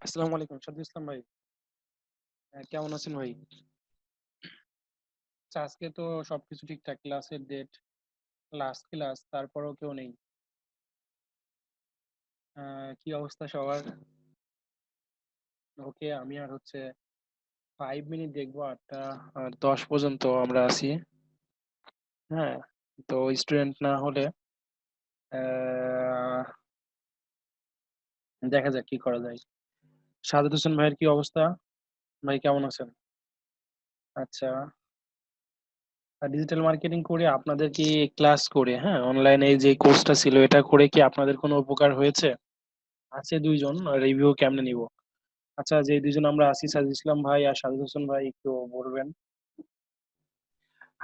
আসসালামু আলাইকুম সাদু ইসলাম ভাই। কেমন আছেন ভাই? আচ্ছা, আজকে তো সবকিছু ঠিকঠাক, ক্লাসের ডেট, লাস্ট ক্লাস, তারপরেও কেউ নেই। কি অবস্থা সবার? ওকে, আমি আর 5 মিনিট দেখবো, 8টা 10 পর্যন্ত আমরা আছি। হ্যাঁ, তো স্টুডেন্ট না হলে আহ, দেখা যাক কি করা যায়। সাজাদ হোসেন ভাইয়ের কি অবস্থা? ভাই কেমন আছেন? আচ্ছা, ডিজিটাল মার্কেটিং করে আপনাদের কি ক্লাস করে, হ্যাঁ, অনলাইনে যে কোর্সটা ছিল এটা করে কি আপনাদের কোনো উপকার হয়েছে? আছে দুইজন, রিভিউ কেমনে নিব? আচ্ছা, যে দুইজন আমরা আছি, সাজিদ ইসলাম ভাই আর সাজিদ হোসেন ভাই, একটু বলবেন।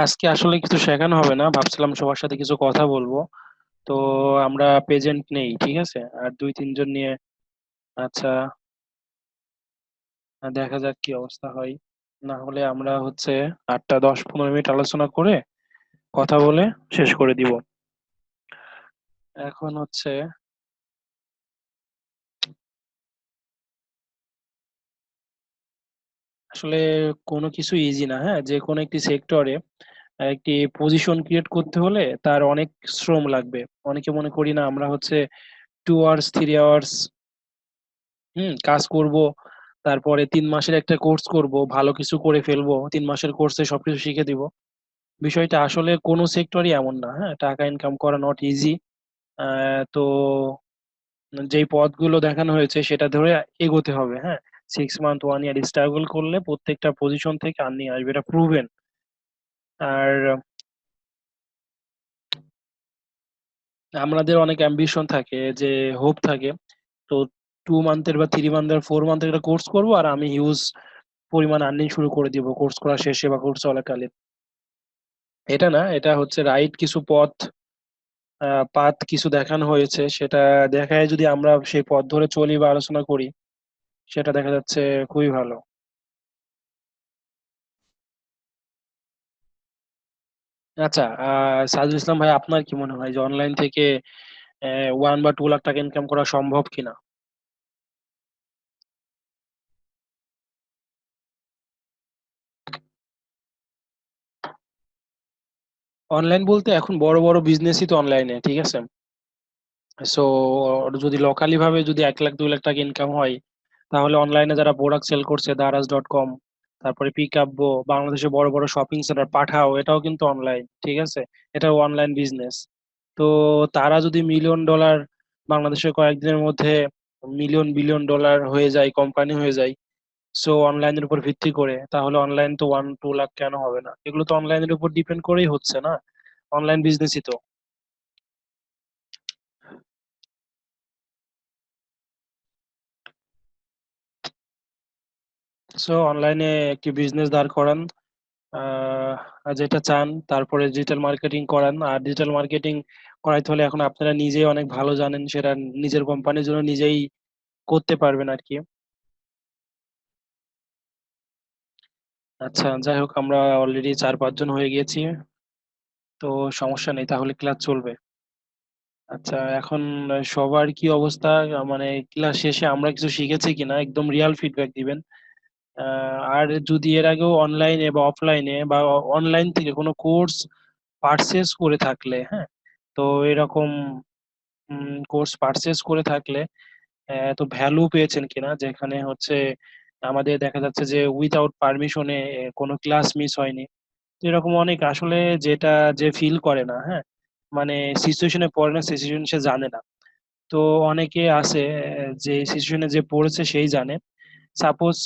আজকে আসলে কিছু শেখানো হবে না, ভাবছিলাম সবার সাথে কিছু কথা বলবো। তো আমরা প্রেজেন্ট নেই, ঠিক আছে, আর দুই তিনজন নিয়ে। আচ্ছা, দেখা যাক কি অবস্থা হয়। না হলে আমরা 8টা 10 15 মিনিট আলোচনা করে কথা বলে শেষ করে দিব। এখন আসলে কোনো কিছু ইজি না, হ্যাঁ, যে কোনো একটি সেক্টরে একটি পজিশন ক্রিয়েট করতে হলে তার অনেক শ্রম লাগবে। অনেকে মনে করি না আমরা 2 আওয়ার্স 3 আওয়ার্স কাজ করব, তারপরে 3 মাসের একটা কোর্স করব, ভালো কিছু করে ফেলবো, 3 মাসের কোর্সে সবকিছু শিখে দিব। বিষয়টা আসলে কোনো সেক্টরই এমন না, হ্যাঁ, টাকা ইনকাম করা নট ইজি। তো যেই পথগুলো দেখানো হয়েছে সেটা ধরে এগোতে হবে, হ্যাঁ। 6 মান্থ 1 ইয়ার স্ট্রাগল করলে প্রত্যেকটা পজিশন থেকে আর্নিং আসবে, এটা প্রুভেন। আর আমাদের অনেক অ্যাম্বিশন থাকে, যে হোপ থাকে। তো 2 মান্থের বা 3 মান্থের 4 মান্থের একটা কোর্স করবো আর আমি হিউজ পরিমাণ আর্নিং শুরু করে দিব কোর্স করা শেষে বা কোর্স চলাকালীন। এটা না, এটা রাইট কিছু পাথ কিছু দেখানো হয়েছে, সেটা দেখায় যদি আমরা সেই পথ ধরে চলি বা আলোচনা করি, সেটা দেখা যাচ্ছে খুবই ভালো। আচ্ছা, সাজিদ ইসলাম ভাই, আপনার কি মনে হয় যে অনলাইন থেকে 1 বা 2 লাখ টাকা ইনকাম করা সম্ভব কিনা? অনলাইন বলতে এখন বড় বড় বিজনেসই তো অনলাইনে, ঠিক আছে। সো যদি লোকালি ভাবে যদি 1 লাখ 2 লাখ টাকা ইনকাম হয়, তাহলে অনলাইনে যারা প্রোডাক্ট সেল করছে, দারাজ.কম, তারপরে পিকআপবো, বাংলাদেশে বড় বড় শপিং সেন্টার পাঠাও, এটাও কিন্তু অনলাইন, ঠিক আছে। এটাও অনলাইন বিজনেস। তো তারা যদি মিলিয়ন ডলার বাংলাদেশে কয়েকদিনের মধ্যে মিলিয়ন বিলিয়ন ডলার হয়ে যায়, কোম্পানি হয়ে যায়, সো অনলাইনের উপর ভিত্তি করে, তাহলে অনলাইন তো 1 2 লাখ কেন হবে না? এগুলো তো অনলাইনের উপর ডিপেন্ড করেই হচ্ছে না, অনলাইন বিজনেসই তো। সো অনলাইনে একটি বিজনেস দাঁড় করান, আর যেটা চান, তারপরে ডিজিটাল মার্কেটিং করান। আর ডিজিটাল মার্কেটিং করাইতে হলে এখন আপনারা নিজেই অনেক ভালো জানেন, সেটা নিজের কোম্পানির জন্য নিজেই করতে পারবেন আর কি। আচ্ছা, যাই হোক, আমরা অলরেডি 4 5 জন হয়ে গিয়েছি, তো সমস্যা নেই, তাহলে ক্লাস চলবে। আচ্ছা, এখন সবার কি অবস্থা? মানে ক্লাস শেষে আমরা কিছু শিখেছি কিনা একদম রিয়াল ফিডব্যাক দিবেন। আর যদি এর আগেও অনলাইনে বা অফলাইনে বা অনলাইন থেকে কোনো কোর্স পারচেজ করে থাকলে, হ্যাঁ, তো এরকম কোর্স পারচেজ করে থাকলে তো ভ্যালু পেয়েছেন কিনা, যেখানে আমাদের দেখা যাচ্ছে যে উইদাউট পারমিশনে কোনো ক্লাস মিস হয়নি। তো এরকম অনেক আসলে, যেটা যে ফিল করে না, হ্যাঁ, মানে সিচুয়েশনে পড়ে না, সিচুয়েশন সে জানে না। তো অনেকে আছে যে সিচুয়েশনে যে পড়েছে সেই জানে। সাপোজ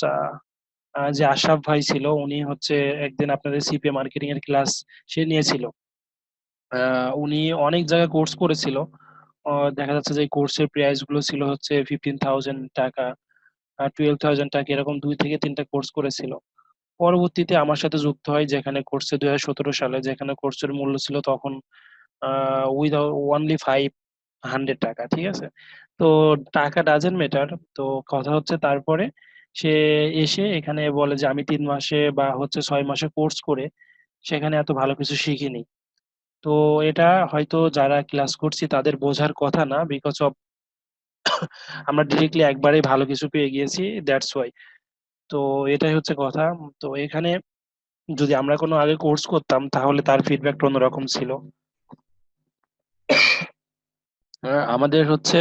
যে আশরাফ ভাই ছিল, উনি একদিন আপনাদের সিপিএ মার্কেটিং এর ক্লাস সে নিয়েছিল। উনি অনেক জায়গায় কোর্স করেছিল। দেখা যাচ্ছে যে কোর্সের প্রাইস গুলো ছিল 15,000 টাকা, 12,000 টাকা, এরকম 2 থেকে 3টা কোর্স করেছিল। পরবর্তীতে আমার সাথে যুক্ত হয়, যেখানে কোর্সে 2017 সালে, যেখানে কোর্সের মূল্য ছিল তখন উইদাউট অনলি 500 টাকা, ঠিক আছে। তো টাকা ডাজেন্ট ম্যাটার। তো কথা তারপরে সে এসে এখানে বলে যে আমি 3 মাসে বা 6 মাসে কোর্স করে সেখানে এত ভালো কিছু শিখিনি। তো এটা হয়তো যারা ক্লাস করছি তাদের বোঝার কথা না, বিকজ অফ আমরা ডিরেক্টলি একবারেই ভালো কিছু পেয়ে গিয়েছি, দ্যাটস ওয়াই। তো এটাই হচ্ছে কথা। তো এখানে যদি আমরা কোনো আগে কোর্স করতাম তাহলে তার ফিডব্যাকটা অন্যরকম ছিল। আমাদের হচ্ছে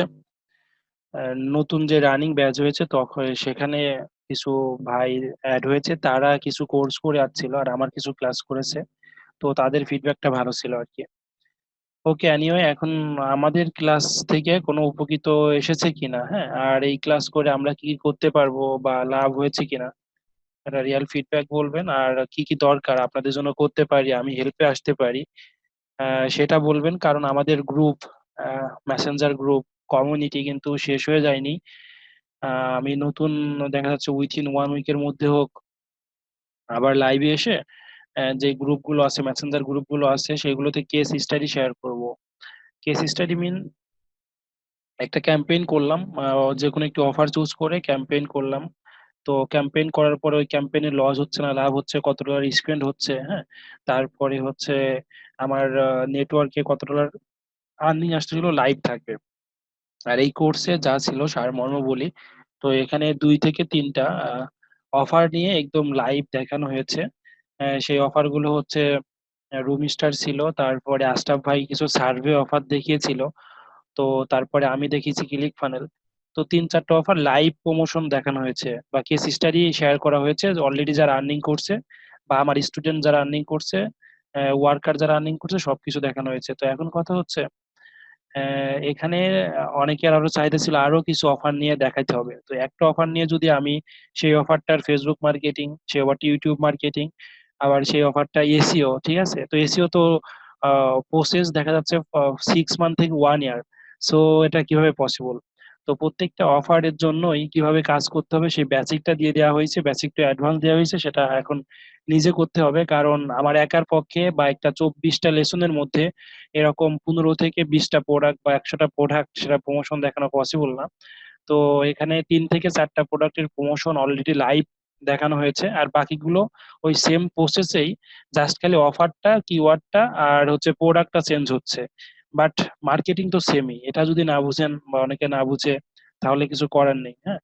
নতুন যে রানিং ব্যাচ হয়েছে তখন সেখানে কিছু ভাই অ্যাড হয়েছে, তারা কিছু কোর্স করে আসছিল আর আমার কিছু ক্লাস করেছে। তো তাদের ফিডব্যাকটা ভালো ছিল আর কি। ওকে, এনিওয়ে, এখন আমাদের ক্লাস থেকে কোনো উপকৃত এসেছে কিনা, হ্যাঁ, আর এই ক্লাস করে আমরা কি কি করতে পারবো বা লাভ হয়েছে কিনা, একটা রিয়েল ফিডব্যাক বলবেন। আর কি কি দরকার আপনাদের জন্য করতে পারি, আমি হেল্পে আসতে পারি, সেটা বলবেন। কারণ আমাদের গ্রুপ, মেসেঞ্জার গ্রুপ, কমিউনিটি কিন্তু শেষ হয়ে যায়নি। আমি নতুন, দেখা যাচ্ছে উইথিন 1 উইকের মধ্যে হোক আবার লাইভে এসে যে গ্রুপগুলো আছে, মেসেঞ্জার গ্রুপগুলো আছে, সেগুলোতে কেস স্টাডি শেয়ার করব। কেস স্টাডি মিন একটা ক্যাম্পেইন করলাম, যে কোনো একটি অফার চুজ করে ক্যাম্পেইন করলাম। তো ক্যাম্পেইন করার পরে ওই ক্যাম্পেইনে লস হচ্ছে না লাভ হচ্ছে, কত ডলার স্পেন্ড হচ্ছে, হ্যাঁ, তারপরে হচ্ছে আমার নেটওয়ার্কে কত ডলার আর্নিং আসছে, যেগুলো লাইভ থাকবে। আর এই কোর্সে যা ছিল সারমর্ম বলি, তো এখানে 2 থেকে 3টা অফার নিয়ে একদম লাইভ দেখানো হয়েছে। সেই অফার গুলো হচ্ছে রুম স্টার ছিল, তারপরে আশরাফ ভাই কিছু সার্ভে অফার দেখিয়েছিল, তো তারপরে আমি দেখিয়েছি ক্লিক ফানেল। তো 3-4টা অফার লাইভ প্রমোশন দেখানো হয়েছে বা কেস স্টাডি শেয়ার করা হয়েছে, অলরেডি যারা আর্নিং করছে বা আমার স্টুডেন্ট যারা আর্নিং করছে, ওয়ার্কার যারা আর্নিং করছে, সবকিছু দেখানো হয়েছে। তো এখন কথা হচ্ছে এখানে অনেকের আরো চাহিদা ছিল আরো কিছু অফার নিয়ে দেখাইতে হবে। তো একটা অফার নিয়ে যদি আমি সেই অফারটার ফেসবুক মার্কেটিং, সেই অফারটা ইউটিউব মার্কেটিং, আবার সেই অফারটা এসিও, ঠিক আছে, তো এসিও তো প্রসেস দেখা যাচ্ছে 6 মান্থ থেকে 1 ইয়ার। সো এটা কিভাবে পসিবল? তো প্রত্যেকটা অফারের জন্যই কিভাবে কাজ করতে হবে সেই বেসিকটা দিয়ে দেওয়া হয়েছে, বেসিকটা অ্যাডভান্স দেওয়া হয়েছে, সেটা এখন নিজে করতে হবে। কারণ আমার একার পক্ষে বা একটা 24টা লেসনের মধ্যে এরকম 15 থেকে 20টা প্রোডাক্ট বা 100টা প্রোডাক্ট সেটা প্রমোশন দেখানো পসিবল না। তো এখানে 3 থেকে 4টা প্রোডাক্টের প্রমোশন অলরেডি লাইভ দেখানো হয়েছে, আর বাকিগুলো ওই সেম প্রসেসেই, জাস্ট খালি অফারটা, কিওয়ার্ডটা আর হচ্ছে প্রোডাক্টটা চেঞ্জ হচ্ছে। বাট মার্কেটিং তো সেমই। এটা যদি না বুঝেন বা অনেকে না বুঝে তাহলে কিছু করার নেই, হ্যাঁ,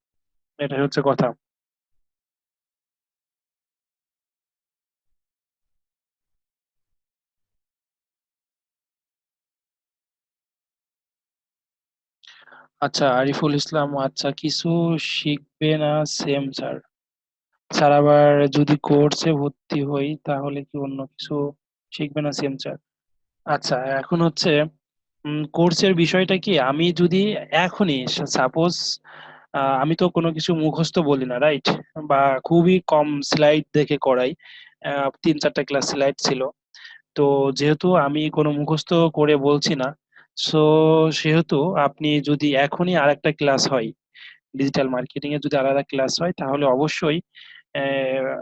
এটাই হচ্ছে কথা। আচ্ছা, আরিফুল ইসলাম, আচ্ছা, কিছু শিখবে না সেম স্যার? স্যার আবার যদি কোর্সে ভর্তি হই তাহলে কি অন্য কিছু শিখবে না সেম স্যার? আচ্ছা, এখন হচ্ছে কোর্সের বিষয়টা কি, আমি যদি এখনই সাপোজ, আমি তো কোনো কিছু মুখস্থ বলি না, রাইট, বা খুবই কম স্লাইড দেখে করাই। 3-4টা ক্লাস স্লাইড ছিল। তো যেহেতু আমি কোনো মুখস্থ করে বলছি না, সো সেহেতু আপনি যদি এখনই আরেকটা ক্লাস হয়, ডিজিটাল মার্কেটিং এর যদি আলাদা ক্লাস হয়, তাহলে অবশ্যই আহ,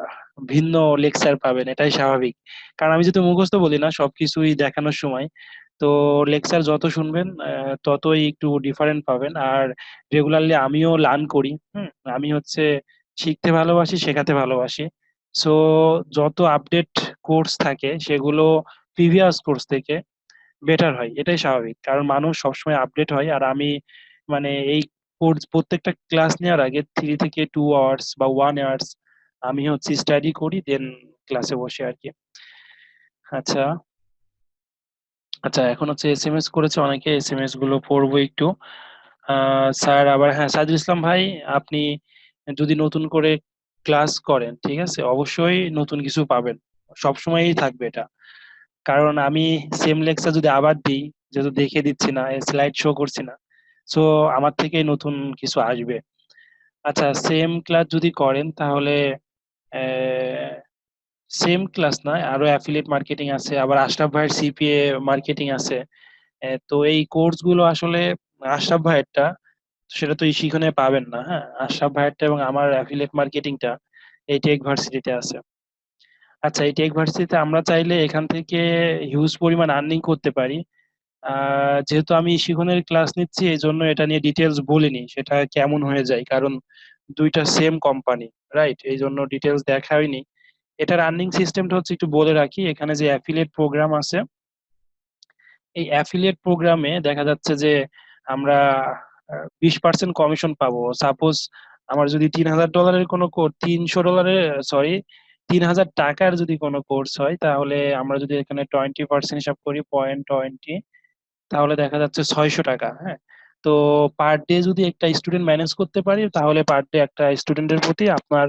ভিন্ন লেকচার পাবেন, এটাই স্বাভাবিক। কারণ আমি যদি মুখস্থ বলি না সবকিছুই দেখানোর সময়, তো লেকচার যত শুনবেন ততই একটু ডিফারেন্ট পাবেন। আর রেগুলারলি আমিও লার্ন করি, আমি হচ্ছে শিখতে ভালোবাসি, শেখাতে ভালোবাসি। সো যত আপডেট কোর্স থাকে সেগুলো প্রিভিয়াস কোর্স থেকে বেটার হয়, এটাই স্বাভাবিক। কারণ মানুষ সবসময় আপডেট হয়, আর আমি মানে এই কোর্স প্রত্যেকটা ক্লাস নেওয়ার আগে 3 থেকে 2 আওয়ার্স বা 1 আওয়ার্স আমি হচ্ছে স্টাডি করি, দেন ক্লাসে বসে আর কি। আচ্ছা, আচ্ছা, এখন হচ্ছে এসএমএস করেছে অনেকে, এসএমএস গুলো পড়বো একটু। স্যার আবার, হ্যাঁ, সাইদুল ইসলাম ভাই, আপনি যদি নতুন করে ক্লাস করেন, ঠিক আছে, অবশ্যই নতুন কিছু পাবেন, সবসময়ই থাকবে এটা। কারণ আমি সেম লেকচার যদি আবার দিই, যেহেতু দেখে দিচ্ছি না, স্লাইড শো করছি না, সো আমার থেকেই নতুন কিছু আসবে। আচ্ছা, সেম ক্লাস যদি করেন তাহলে সেম ক্লাস নয়, আরো অ্যাফিলিয়েট মার্কেটিং আছে, আবার আশরাফ ভাইয়ের সিপিএ মার্কেটিং আছে। তো এই কোর্স গুলো আসলে আশরাফ ভাইয়েরটা, সেটা তো এই শিখনে পাবেন না, হ্যাঁ, আশরাফ ভাইয়েরটা এবং আমার অ্যাফিলিয়েট মার্কেটিংটা এই টেক ভার্সিটিতে আছে। আচ্ছা, এই টেক ভার্সিটিতে আমরা চাইলে এখান থেকে হিউজ পরিমাণ আর্নিং করতে পারি। যেহেতু আমি শিখনের ক্লাস নিচ্ছি এই জন্য এটা নিয়ে ডিটেলস বলিনি, সেটা কেমন হয়ে যায়, কারণ দুইটা সেম কোম্পানি, রাইট, এই জন্য ডিটেলস দেখা হয়নি। এটার আর্নিং সিস্টেমটা হচ্ছে একটু বলে রাখি, এখানে যে অ্যাফিলিয়েট প্রোগ্রাম আছে, এই অ্যাফিলিয়েট প্রোগ্রামে দেখা যাচ্ছে যে আমরা 20% কমিশন পাবো। সাপোজ আমার যদি $3,000 কোনো কোর্স, $300, সরি, $3,000 যদি কোনো কোর্স হয়, তাহলে আমরা যদি এখানে 20% হিসাব করি, 0.20, তাহলে দেখা যাচ্ছে $600। হ্যাঁ, তো পার ডে যদি একটা স্টুডেন্ট ম্যানেজ করতে পারি, তাহলে পার ডে একটা স্টুডেন্টের প্রতি আপনার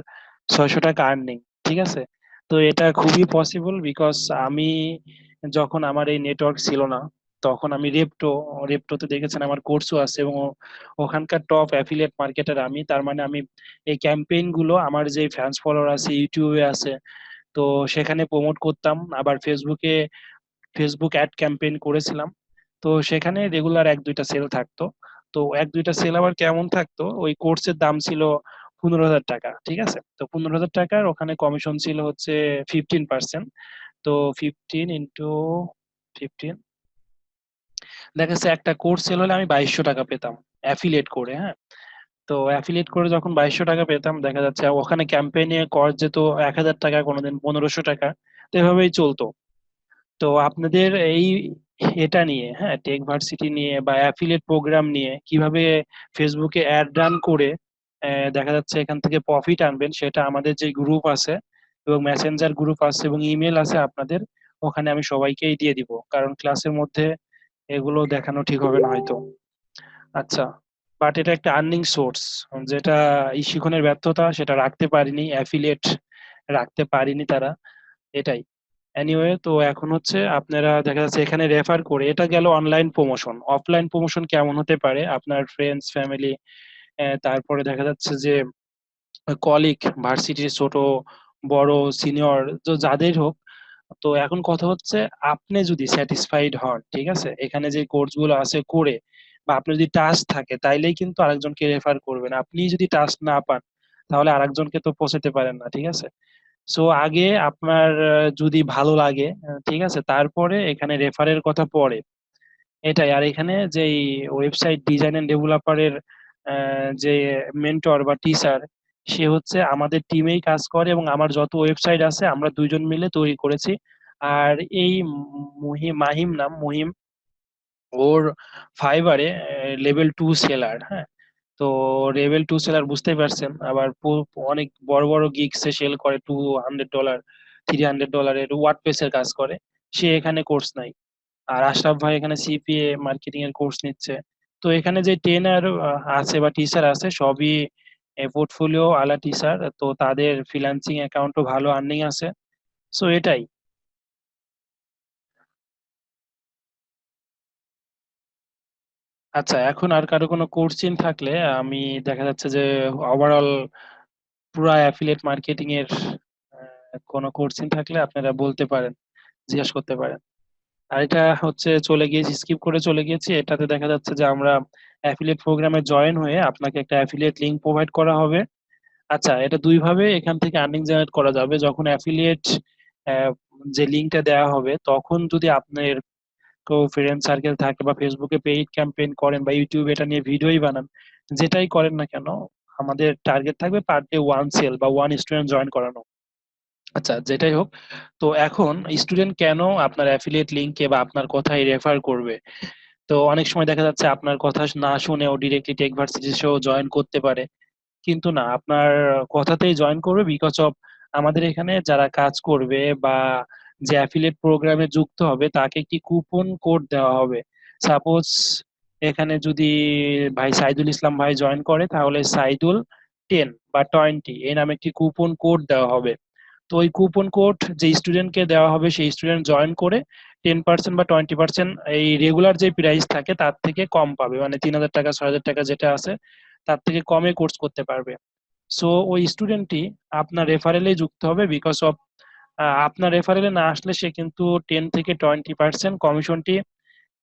$600 আর্নিং। ঠিক আছে, তো এটা খুবই পসিবল, বিকজ আমি যখন আমার এই নেটওয়ার্ক ছিল না, তখন আমি রেপটোতে দেখেছেন আমার কোর্সও আছে, এবং ওখানকার টপ অ্যাফিলিয়েট মার্কেটার আমি। তার মানে আমি এই ক্যাম্পেইন গুলো আমার যে ফ্যান্স ফলোয়ার আছে, ইউটিউবে আছে, তো সেখানে প্রমোট করতাম। আবার ফেসবুক অ্যাড ক্যাম্পেইন করেছিলাম। তো সেখানে রেগুলার 1-2টা সেল থাকতো। তো 1-2টা সেল আবার কেমন থাকতো, ওই কোর্সের দাম ছিল $15,000। ঠিক আছে, তো $15,000 ওখানে কমিশন ছিল হচ্ছে 15%। তো 15 × 15, দেখা যাচ্ছে একটা কোর্স সেল হলে আমি $2,200 পেতাম অ্যাফিলিয়েট করে। হ্যাঁ, তো অ্যাফিলিয়েট করে যখন $2,200 পেতাম, দেখা যাচ্ছে ওখানে ক্যাম্পেইনে কস্ট যেত $1,000, কোনোদিন $1,500। তো এভাবেই চলতো। তো আপনাদের এই এটা নিয়ে, হ্যাঁ, টেক ভার্সিটি নিয়ে বা অ্যাফিলিয়েট প্রোগ্রাম নিয়ে কিভাবে ফেসবুকে অ্যাড রান করে দেখা যাচ্ছে এখান থেকে প্রফিট আনবেন, সেটা আমাদের যে গ্রুপ আছে এবং মেসেঞ্জার গ্রুপ আছে এবং ইমেল আছে আপনাদের, ওখানে আমি সবাইকেই দিয়ে দিব, কারণ ক্লাসের মধ্যে এগুলো দেখানো ঠিক হবে না হয়তো। আচ্ছা, বাট এটা একটা আর্নিং সোর্স, যেটা শিখনের ব্যর্থতা, সেটা রাখতে পারিনি অ্যাফিলিয়েট, রাখতে পারিনি তারা, এটাই। এনিওয়ে, তো এখন হচ্ছে আপনারা দেখা যাচ্ছে এখানে রেফার করে, এটা গেল অনলাইন প্রমোশন। অফলাইন প্রমোশন কেমন হতে পারে, আপনার ফ্রেন্ডস, ফ্যামিলি, তারপরে দেখা যাচ্ছে যে কলিগ, ভার্সিটির ছোট বড় সিনিয়র, তো যাদের হোক। তো এখন কথা হচ্ছে, আপনি যদি স্যাটিসফাইড হন, ঠিক আছে, এখানে যে কোর্স গুলো আছে করে, বা আপনার যদি টাস্ক থাকে, তাইলেই কিন্তু আরেকজনকে রেফার করবেন। আপনি যদি টাস্ক না পান, তাহলে আরেকজনকে তো পৌঁছাতে পারেন না। ঠিক আছে, সো আগে আপনার যদি ভালো লাগে, ঠিক আছে, তারপরে এখানে রেফারের কথা পড়ে, এটাই। আর এখানে যে ওয়েবসাইট ডিজাইন এন্ড ডেভেলপারের যে মেন্টর বা টিচার, সে হচ্ছে আমাদের টিমেই কাজ করে, এবং আমার যত ওয়েবসাইট আছে আমরা দুইজন মিলে তৈরি করেছি। আর এই মাহিম নাম, মহিম, ওর ফাইবারে লেভেল 2 সেলার। হ্যাঁ, তো লেভেল 2 সেলার বুঝতেই পারছেন, আবার অনেক বড় বড় গিগসে সেল করে, $200, $300 ওয়ার্ডপ্রেসের কাজ করে। সে এখানে কোর্স নাই। আর আশরাফ ভাই এখানে সিপিএ মার্কেটিং এর কোর্স নিচ্ছে। তো এখানে যে ট্রেনার আছে বা টিচার আছে, সবই পোর্টফোলিও আলা টিচার, তো তাদের ফ্রিল্যান্সিং অ্যাকাউন্টও ভালো আর্নিং আছে। সো এটাই। আচ্ছা, এখন আর কারো কোনো কোর্সিন থাকলে, আমি দেখা যাচ্ছে যে ওভারঅল পুরা অ্যাফিলিয়েট মার্কেটিং এর কোনো কোর্সিন থাকলে আপনারা বলতে পারেন, জিজ্ঞাসা করতে পারেন। আর এটা হচ্ছে চলে গিয়েছি, স্কিপ করে চলে গিয়েছি। এটাতে দেখা যাচ্ছে যে আমরা অ্যাফিলিয়েট প্রোগ্রামে জয়েন হয়ে আপনাকে একটা অ্যাফিলিয়েট লিংক প্রোভাইড করা হবে। আচ্ছা, এটা দুই ভাবে এখান থেকে আর্নিং জেনারেট করা যাবে। যখন অ্যাফিলিয়েট যে লিংকটা দেওয়া হবে, তখন যদি আপনার কেউ ফ্রেন্ড সার্কেল থাকে বা ফেসবুকে পেইড ক্যাম্পেইন করেন বা ইউটিউবে এটা নিয়ে ভিডিওই বানান, যেটাই করেন না কেন, আমাদের টার্গেট থাকবে পার ডে 1 সেল বা 1 স্টুডেন্ট জয়েন করানো। আচ্ছা, যেটাই হোক, তো এখন স্টুডেন্ট কেন আপনার অ্যাফিলিয়েট লিংকে বা আপনার কথাই রেফার করবে? তো অনেক সময় দেখা যাচ্ছে আপনার কথা না শুনেও ডিরেক্টলি টেক ভার্সিটি সেও জয়েন করতে পারে, কিন্তু না, আপনার কথাতেই জয়েন করবে, বিকজ অফ আমাদের এখানে যারা কাজ করবে বা যে অ্যাফিলিয়েট প্রোগ্রামে যুক্ত হবে, তাকে একটি কুপন কোড দেওয়া হবে। সাপোজ এখানে যদি ভাই সাইদুল ইসলাম ভাই জয়েন করে, তাহলে সাইদুল 10 বা 20 এই নামে একটি কুপন কোড দেওয়া হবে। তো ওই কুপন কোড যে স্টুডেন্টকে দেওয়া হবে, সেই স্টুডেন্ট জয়েন করে 10% বা 20% এই রেগুলার যে প্রাইস থাকে তার থেকে কম পাবে, মানে $3,000, $6,000 যেটা আছে, তার থেকে কমে কোর্স করতে পারবে। সো ওই স্টুডেন্টটি আপনার রেফারেলে যুক্ত হবে, বিকজ অফ আপনার রেফারেলে না আসলে সে কিন্তু 10 থেকে 20% কমিশনটি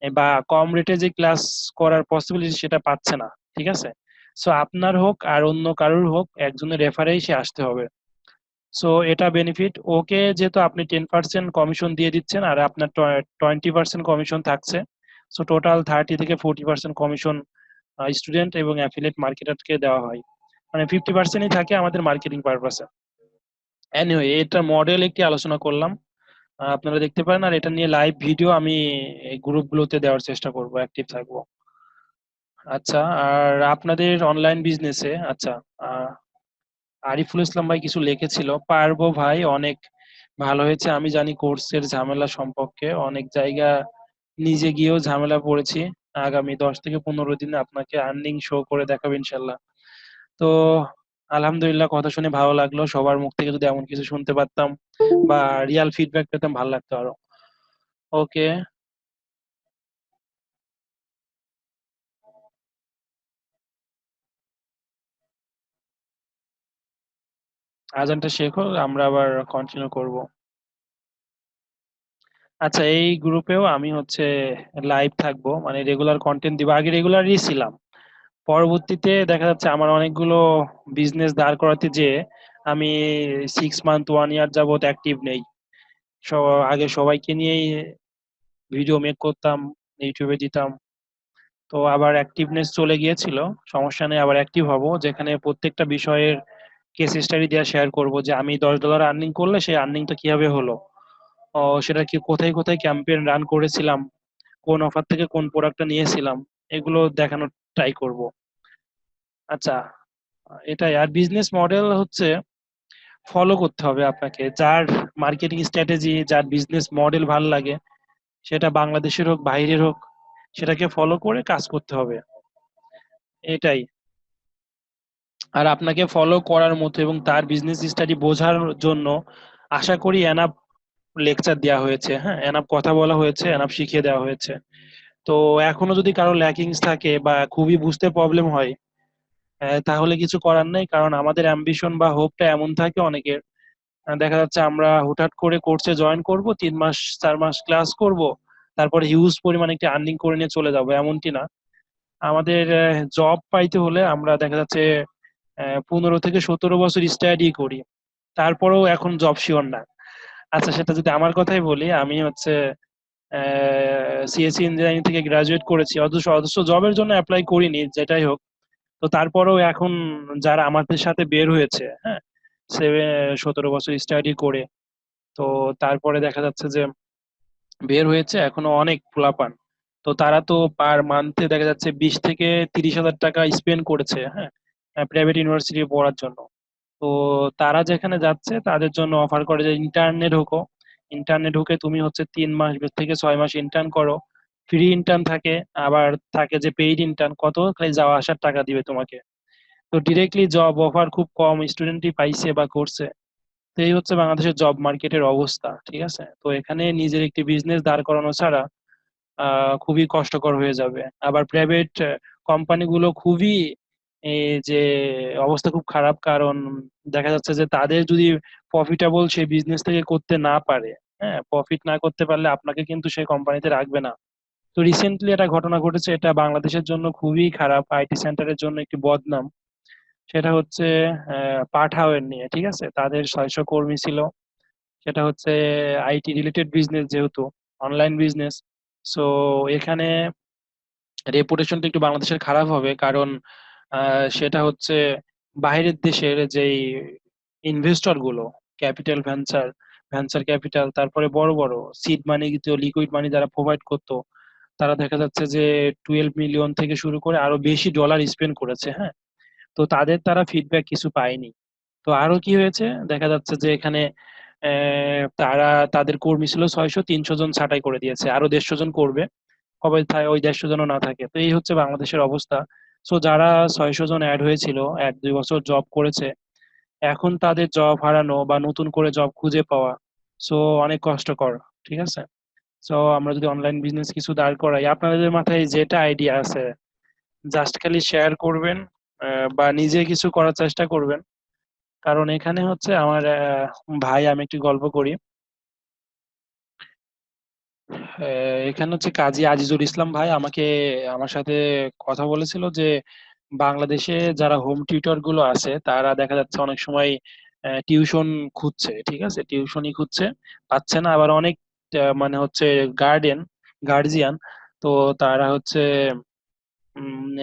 বা কম রেটে যে ক্লাস করার পসিবিলিটি সেটা পাচ্ছে না। ঠিক আছে, সো আপনার হোক আর অন্য কারোর হোক, একজনের রেফারেই সে আসতে হবে। সো এটা বেনিফিট ওকে, যেহেতু আপনি 10% কমিশন দিয়ে দিচ্ছেন আর আপনার 20% কমিশন থাকছে, সো টোটাল 30 থেকে 40% কমিশন স্টুডেন্ট এবং অ্যাফিলিয়েট মার্কেটারকে দেওয়া হয়, মানে 50%ই থাকে আমাদের মার্কেটিং পারপাসে। এনিওয়ে, এটা মডেল একটি আলোচনা করলাম, আপনারা দেখতে পারেন। আর এটা নিয়ে লাইভ ভিডিও আমি এই গ্রুপগুলোতে দেওয়ার চেষ্টা করব, অ্যাক্টিভ থাকবো। আচ্ছা, আর আপনাদের অনলাইন বিজনেসে, আচ্ছা, আহ, আরিফুল ইসলাম ভাই কিছু লিখেছিল, পারবো ভাই, অনেক ভালো হয়েছে। আমি জানি কোর্সের ঝামেলা সম্পর্কে, অনেক জায়গা নিজে গিয়েও ঝামেলা পড়েছি। আগামী 10 থেকে 15 দিনে আপনাকে আর্নিং শো করে দেখাবো ইনশাল্লাহ। তো আলহামদুলিল্লাহ, কথা শুনে ভালো লাগলো। সবার মুখ থেকে যদি এমন কিছু শুনতে পারতাম বা রিয়াল ফিডব্যাক পেতাম, ভালো লাগতো আরো। ওকে, আজানটা শেখ হোক, আমরা আবার কন্টিনিউ করব। আচ্ছা, এই গ্রুপেও আমি হচ্ছে লাইভ থাকবো, মানে রেগুলার কন্টেন্ট দিব। আগে রেগুলারই ছিলাম, পরবর্তীতে দেখা যাচ্ছে আমার অনেকগুলো বিজনেস দাঁড় করাতে যে আমি 6 মান্থ 1 ইয়ার যাবত অ্যাক্টিভ নেই। আগে সবাইকে নিয়েই ভিডিও মেক করতাম, ইউটিউবে দিতাম। তো আবার অ্যাক্টিভনেস চলে গিয়েছিল। সমস্যা নেই, আবার অ্যাক্টিভ হব, যেখানে প্রত্যেকটা বিষয়ের কেস স্টাডি দিয়ে শেয়ার করব যে আমি $10 আর্নিং করলে সেই আর্নিংটা কিভাবে হলো, ও সেটা কি, কোথায় কোথায় ক্যাম্পেইন রান করেছিলাম, কোন অফার থেকে কোন প্রোডাক্টটা নিয়েছিলাম, এগুলো দেখানোর ট্রাই করব। আচ্ছা, এটাই। আর বিজনেস মডেল হচ্ছে ফলো করতে হবে আপনাকে, যার মার্কেটিং স্ট্র্যাটেজি, যার বিজনেস মডেল ভালো লাগে, সেটা বাংলাদেশের হোক বাইরের হোক, সেটাকে ফলো করে কাজ করতে হবে। এটাই। আর আপনাকে ফলো করার মতো এবং তার বিজনেস স্টাডি বোঝার জন্য আশা করি এনাফ লেকচার দেওয়া হয়েছে, হ্যাঁ, এনাফ কথা বলা হয়েছে, এনাফ শিখিয়ে দেওয়া হয়েছে। তো এখনো যদি কারো ল্যাকিংস থাকে বা খুবই বুঝতে প্রবলেম হয়, তাহলে কিছু করার নেই, কারণ আমাদের অ্যাম্বিশন বা হোপটা এমন থাকে অনেকের। দেখা যাচ্ছে আমরা হুটহাট করে কোর্সে জয়েন করব, 3 মাস 4 মাস ক্লাস করব, তারপরে হিউজ পরিমাণে একটা আর্নিং করে নিয়ে চলে যাব, এমনটি না। আমাদের জব পাইতে হলে আমরা দেখা যাচ্ছে 15 থেকে 17 বছর স্টাডি করি, তারপরেও এখন জব শিওর না। আচ্ছা, সেটা যদি আমার কথাই বলি, আমি হচ্ছে সিএসসি ইঞ্জিনিয়ারিং থেকে গ্রাজুয়েট করেছি, অথচ অথচ জবের জন্য অ্যাপ্লাই করিনি, যেটাই হোক। তো তারপরেও এখন যারা আমাদের সাথে বের হয়েছে, হ্যাঁ, 17 বছর স্টাডি করে, তো তারপরে দেখা যাচ্ছে যে বের হয়েছে এখনো অনেক পোলাপান। তো তারা তো পার মান্থে দেখা যাচ্ছে 20 থেকে 30 হাজার টাকা স্পেন্ড করেছে, হ্যাঁ, প্রাইভেট ইউনিভার্সিটি পড়ার জন্য। তো তারা যেখানে যাচ্ছে তাদের জন্য অফার করে যে ইন্টার্নে ঢোকো, ইন্টার্নে ঢুকে তুমি হচ্ছে 3 মাস থেকে 6 মাস ইন্টার্ন করো, ফ্রি ইন্টার্ন থাকে, আবার থাকে যে পেইড ইন্টার্ন, কত খালি যাওয়া আসার টাকা দিবে তোমাকে। তো ডিরেক্টলি জব অফার খুব কম স্টুডেন্টই পাইছে বা করছে। তো এই হচ্ছে বাংলাদেশের জব মার্কেটের অবস্থা, ঠিক আছে? তো এখানে নিজের একটি বিজনেস দাঁড় করানো ছাড়া খুবই কষ্টকর হয়ে যাবে। আবার প্রাইভেট কোম্পানিগুলো খুবই, এই যে, অবস্থা খুব খারাপ, কারণ দেখা যাচ্ছে যে তাদের যদি প্রফিটেবল সেই বিজনেস থেকে করতে না পারে, হ্যাঁ, প্রফিট না করতে পারলে আপনাকে কিন্তু সেই কোম্পানিতে রাখবে না। তো রিসেন্টলি একটা ঘটনা ঘটেছে, এটা বাংলাদেশের জন্য খুবই খারাপ, আইটি সেন্টারের জন্য একটি বদনাম। সেটা হচ্ছে পাঠাওয়ের নিয়ে, ঠিক আছে, তাদের 600 কর্মী ছিল। সেটা হচ্ছে আইটি রিলেটেড বিজনেস, যেহেতু অনলাইন বিজনেস। সো এখানে রেপুটেশনটা একটু বাংলাদেশের খারাপ হবে, কারণ সেটা হচ্ছে বাইরের দেশের যেই ইনভেস্টর গুলো, ক্যাপিটাল ভেঞ্চার, ভেঞ্চার ক্যাপিটাল, তারপরে বড় বড় সিড মানি, লিকুইড মানি যারা প্রোভাইড করতো, তারা দেখা যাচ্ছে যে 12 মিলিয়ন থেকে শুরু করে আরো বেশি ডলার স্পেন্ড করেছে, হ্যাঁ। তো তাদের তারা ফিডব্যাক কিছু পায়নি। তো আরো কি হয়েছে, দেখা যাচ্ছে যে এখানে তারা, তাদের কর্মী ছিল 600, 300 জন ছাঁটাই করে দিয়েছে, আরো 150 জন করবে। কবে ওই 150 জনও না থাকে, তো এই হচ্ছে বাংলাদেশের অবস্থা। সো যারা 600 জন অ্যাড হয়েছিল, 1-2 বছর জব করেছে, এখন তাদের জব হারানো বা নতুন করে জব খুঁজে পাওয়া, সো অনেক কষ্টকর, ঠিক আছে? সো আমরা যদি অনলাইন বিজনেস কিছু দাঁড় করাই, আপনাদের মাথায় যেটা আইডিয়া আছে জাস্ট খালি শেয়ার করবেন, বা নিজে কিছু করার চেষ্টা করবেন। কারণ এখানে হচ্ছে আমার ভাই, আমি একটি গল্প করি। এখানে হচ্ছে কাজী আজিজুল ইসলাম ভাই আমাকে, আমার সাথে কথা বলেছিল যে বাংলাদেশে যারা হোম টিউটর গুলো আছে তারা দেখা যাচ্ছে অনেক সময় টিউশন খুঁজছে, ঠিক আছে, টিউশনই খুঁজছে, পাচ্ছে না। আবার অনেক মানে হচ্ছে গার্জিয়ান, তো তারা হচ্ছে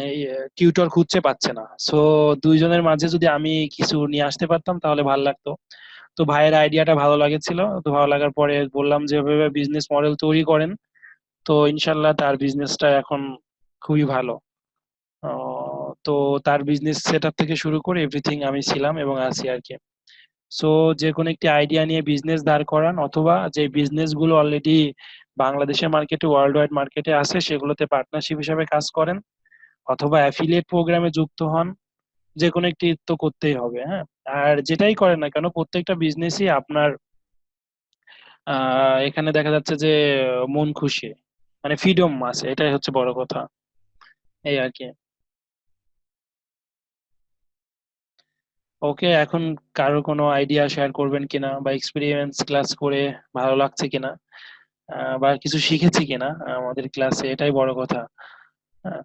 এই টিউটর খুঁজছে, পাচ্ছে না। সো দুইজনের মাঝে যদি আমি কিছু নিয়ে আসতে পারতাম তাহলে ভালো লাগতো। তো ভাইয়ের আইডিয়াটা ভালো লাগেছিল, তো ভালো লাগার পরে বললাম যে এভাবে বিজনেস মডেল তৈরি করেন। তো ইনশাল্লাহ তার বিজনেসটা এখন খুবই ভালো। তো তার বিজনেস সেটআপ থেকে শুরু করে এভরিথিং আমি ছিলাম এবং আছি আর কি। সো যে কোনো একটি আইডিয়া নিয়ে বিজনেস দাঁড় করান, অথবা যে বিজনেস গুলো অলরেডি বাংলাদেশের মার্কেটে, ওয়ার্ল্ড ওয়াইড মার্কেটে আছে, সেগুলোতে পার্টনারশিপ হিসাবে কাজ করেন, অথবা অ্যাফিলিয়েট প্রোগ্রামে যুক্ত হন। যে কোনো একটি তো করতেই হবে, হ্যাঁ। আর যেটাই করেন না কেন, প্রত্যেকটা বিজনেসই আপনার এখানে দেখা যাচ্ছে যে মন খুশি, মানে ফ্রিডম আছে, এটাই হচ্ছে বড় কথা, এই আর কি। ওকে, এখন কারো কোনো আইডিয়া শেয়ার করবেন কিনা, বা এক্সপিরিয়েন্স ক্লাস করে ভালো লাগছে কিনা, বা কিছু শিখেছি কিনা আমাদের ক্লাসে, এটাই বড় কথা। হ্যাঁ।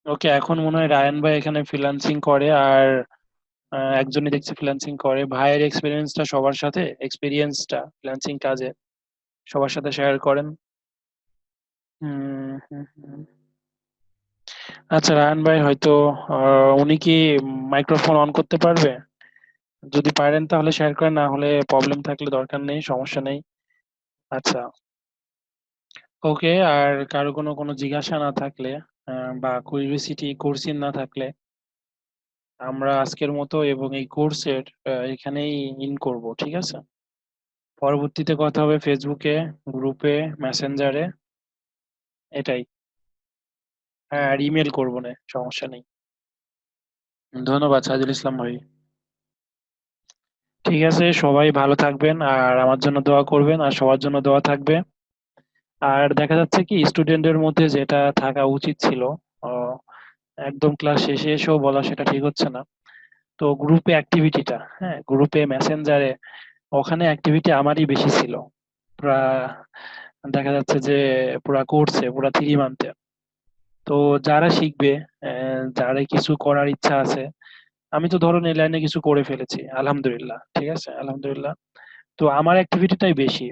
ওকে, এখন মনে হয় রায়ান ভাই এখানে ফ্রিল্যান্সিং করে, আর একজনই দেখছি ফ্রিল্যান্সিং করে। ভাইয়ের এক্সপিরিয়েন্সটা ফ্রিল্যান্সিং কাজে সবার সাথে শেয়ার করেন। হুম, হুম, হুম। আচ্ছা, রায়ান ভাই হয়তো উনি কি মাইক্রোফোন অন করতে পারবে? যদি পারেন তাহলে শেয়ার করেন, না হলে প্রবলেম থাকলে দরকার নেই, সমস্যা নেই। আচ্ছা। ওকে, আর কারো কোনো কোনো জিজ্ঞাসা না থাকলে, বা কিউরিওসিটি কোর্সিন না থাকলে, আমরা আজকের মতো এবং এই কোর্সের এখানেই ইন করব, ঠিক আছে? পরবর্তীতে কথা হবে ফেসবুকে, গ্রুপে, মেসেঞ্জারে, এটাই। হ্যাঁ, আর ইমেল করবো না, সমস্যা নেই। ধন্যবাদ সাইদুল ইসলাম ভাই। ঠিক আছে, সবাই ভালো থাকবেন, আর আমার জন্য দোয়া করবেন, আর সবার জন্য দোয়া থাকবে। আর দেখা যাচ্ছে কি, স্টুডেন্টের মধ্যে যেটা থাকা উচিত ছিল, আহ, একদম ক্লাস শেষে এসেও বলা, সেটা ঠিক হচ্ছে না। তো গ্রুপে অ্যাক্টিভিটিটা, হ্যাঁ, গ্রুপে মেসেঞ্জারে, ওখানে অ্যাক্টিভিটি আমারই বেশি ছিল। পুরা দেখা যাচ্ছে যে পুরা কোর্সে, পুরা 3 মান্থে। তো যারা শিখবে, যারা কিছু করার ইচ্ছা আছে, আমি তো ধরুন এই লাইনে কিছু করে ফেলেছি আলহামদুলিল্লাহ, ঠিক আছে, আলহামদুলিল্লাহ। তো আমার অ্যাক্টিভিটিটাই বেশি,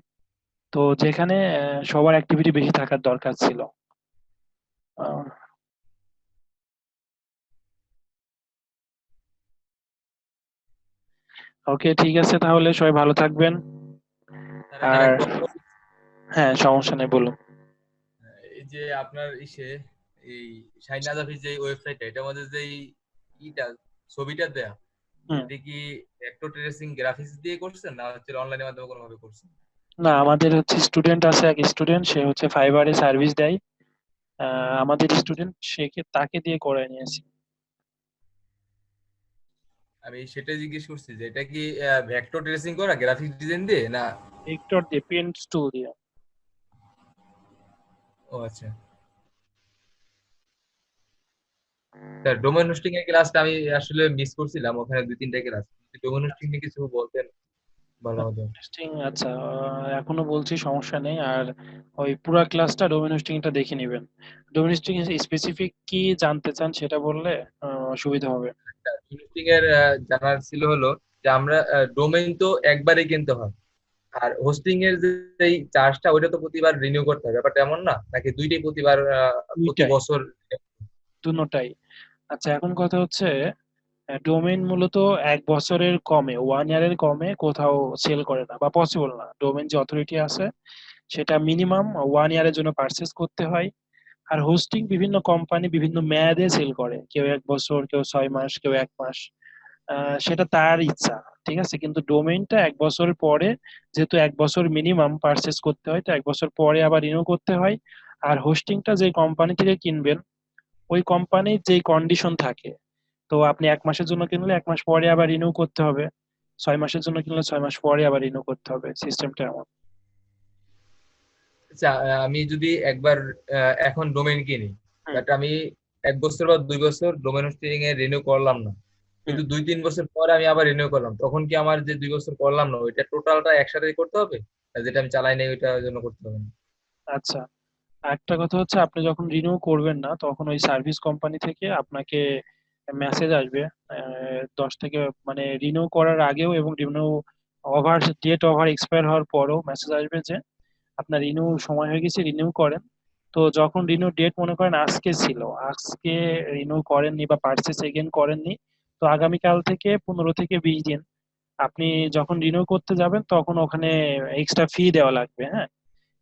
তো যেখানে সবার অ্যাক্টিভিটি বেশি থাকার দরকার ছিল। ওকে, ঠিক আছে, তাহলে সবাই ভালো থাকবেন। স্যার আমার আর একটা প্রশ্ন। হ্যাঁ, সমস্যা নেই, বলুন। এই যে আপনার এই শাহিন আজাফির যে ওয়েবসাইটটা, এটার মধ্যে যে ইটা ছবিটা দেয়া, হুম। এটা কি ভেক্টর ট্রেসিং গ্রাফিক্স দিয়ে করছেন না হচ্ছে অনলাইনের মাধ্যমে কোনো ভাবে করছেন? না, আমাদের হচ্ছে স্টুডেন্ট আছে, এক স্টুডেন্ট, সে হচ্ছে ফাইবারে সার্ভিস দেয়। আমাদের স্টুডেন্ট, তাকে দিয়ে করায় নিয়েছি। আমি সেটাই জিজ্ঞেস করছি যে এটা কি ভেক্টর ট্রেসিং করা গ্রাফিক্স ডিজাইন দিয়ে না? ভিক্টর দিয়ে, পেন্ট টুল দিয়ে। ও আচ্ছা। স্যার ডোমেন হোস্টিং এর ক্লাসটা আমি আসলে মিস করছিলাম, ওখানে 2-3টা ক্লাস। ডোমেন হোস্টিং নিয়ে কিছু বলতেন ভালো হতো। হোস্টিং, আচ্ছা, এখনো বলছি, সমস্যা নেই। আর ওই পুরা ক্লাসটা ডোমেন হোস্টিং টা দেখে নেবেন। ডোমেন হোস্টিং স্পেসিফিক কি জানতে চান সেটা বললে সুবিধা হবে। হোস্টিং এর জানার ছিল হলো যে আমরা ডোমেইন তো একবারই কিনতে হয়, আর হোস্টিং এর যে এই চার্জটা ওইটা তো প্রতিবার রিনিউ করতে হবে, ব্যাপারটা এমন না নাকি দুইটাই প্রতিবার প্রতি দুইটাই, বছর? দুটোটাই। আচ্ছা, এখন কথা হচ্ছে, ডোমেইন মূলত 1 বছরের কমে, 1 ইয়ারের কমে কোথাও সেল করে না, বা পসিবল না। ডোমেইন যে অথরিটি আছে, সেটা মিনিমাম 1 ইয়ারের জন্য পারচেস করতে হয়। আর হোস্টিং বিভিন্ন কোম্পানি বিভিন্ন মেয়াদে সেল করে, কেউ 1 বছর, কেউ 6 মাস, কেউ 1 মাস। সেটা তার ইচ্ছা, ঠিক আছে। কিন্তু ডোমেইনটা 1 বছর পরে, যেহেতু 1 বছর মিনিমাম পারচেস করতে হয়, তো 1 বছর পরে আবার রিনিউ করতে হয়। আর হোস্টিংটা যে কোম্পানি থেকে কিনবেন, ওই কোম্পানির যে কন্ডিশন থাকে, তো আপনি 1 মাসের জন্য কিনলে 1 মাস পরে আবার রিনিউ করতে হবে, 6 মাসের জন্য কিনলে 6 মাস পরে আবার রিনিউ করতে হবে, সিস্টেমটা এমন। আচ্ছা, আমি যদি একবার এখন ডোমেইন কিনি, হুম, বাট আমি 1 বছর বা 2 বছর ডোমেইন হোস্টিং এ রিনিউ করলাম না, হুম। কিন্তু 2-3 বছর পরে আমি আবার রিনিউ করলাম, তখন কি আমার যে 2 বছর করলাম না ওইটা টোটালটা একসাথে করতে হবে, আর যেটা আমি চালাই নাই ওইটার জন্য করতে হবে না? আচ্ছা, একটা কথা হচ্ছে, আপনি যখন রিনিউ করবেন না, তখন ওই সার্ভিস কোম্পানি থেকে আপনাকে মেসেজ আসবে, 10 থেকে, মানে রিনিউ করার আগেও এবং রিনিউ ডেট ওভার এক্সপায়ার হওয়ার পরেও মেসেজ আসবে যে আপনার রিনিউ সময় হয়ে গেছে, রিনিউ করেন। তো যখন রিনিউ ডেট মনে করেন আজকে ছিল, আজকে রিনিউ করেননি বা পার্চেস এগেন করেননি, তো আগামীকাল থেকে 15 থেকে 20 দিন আপনি যখন রিনিউ করতে যাবেন তখন ওখানে এক্সট্রা ফি দেওয়া লাগবে। হ্যাঁ,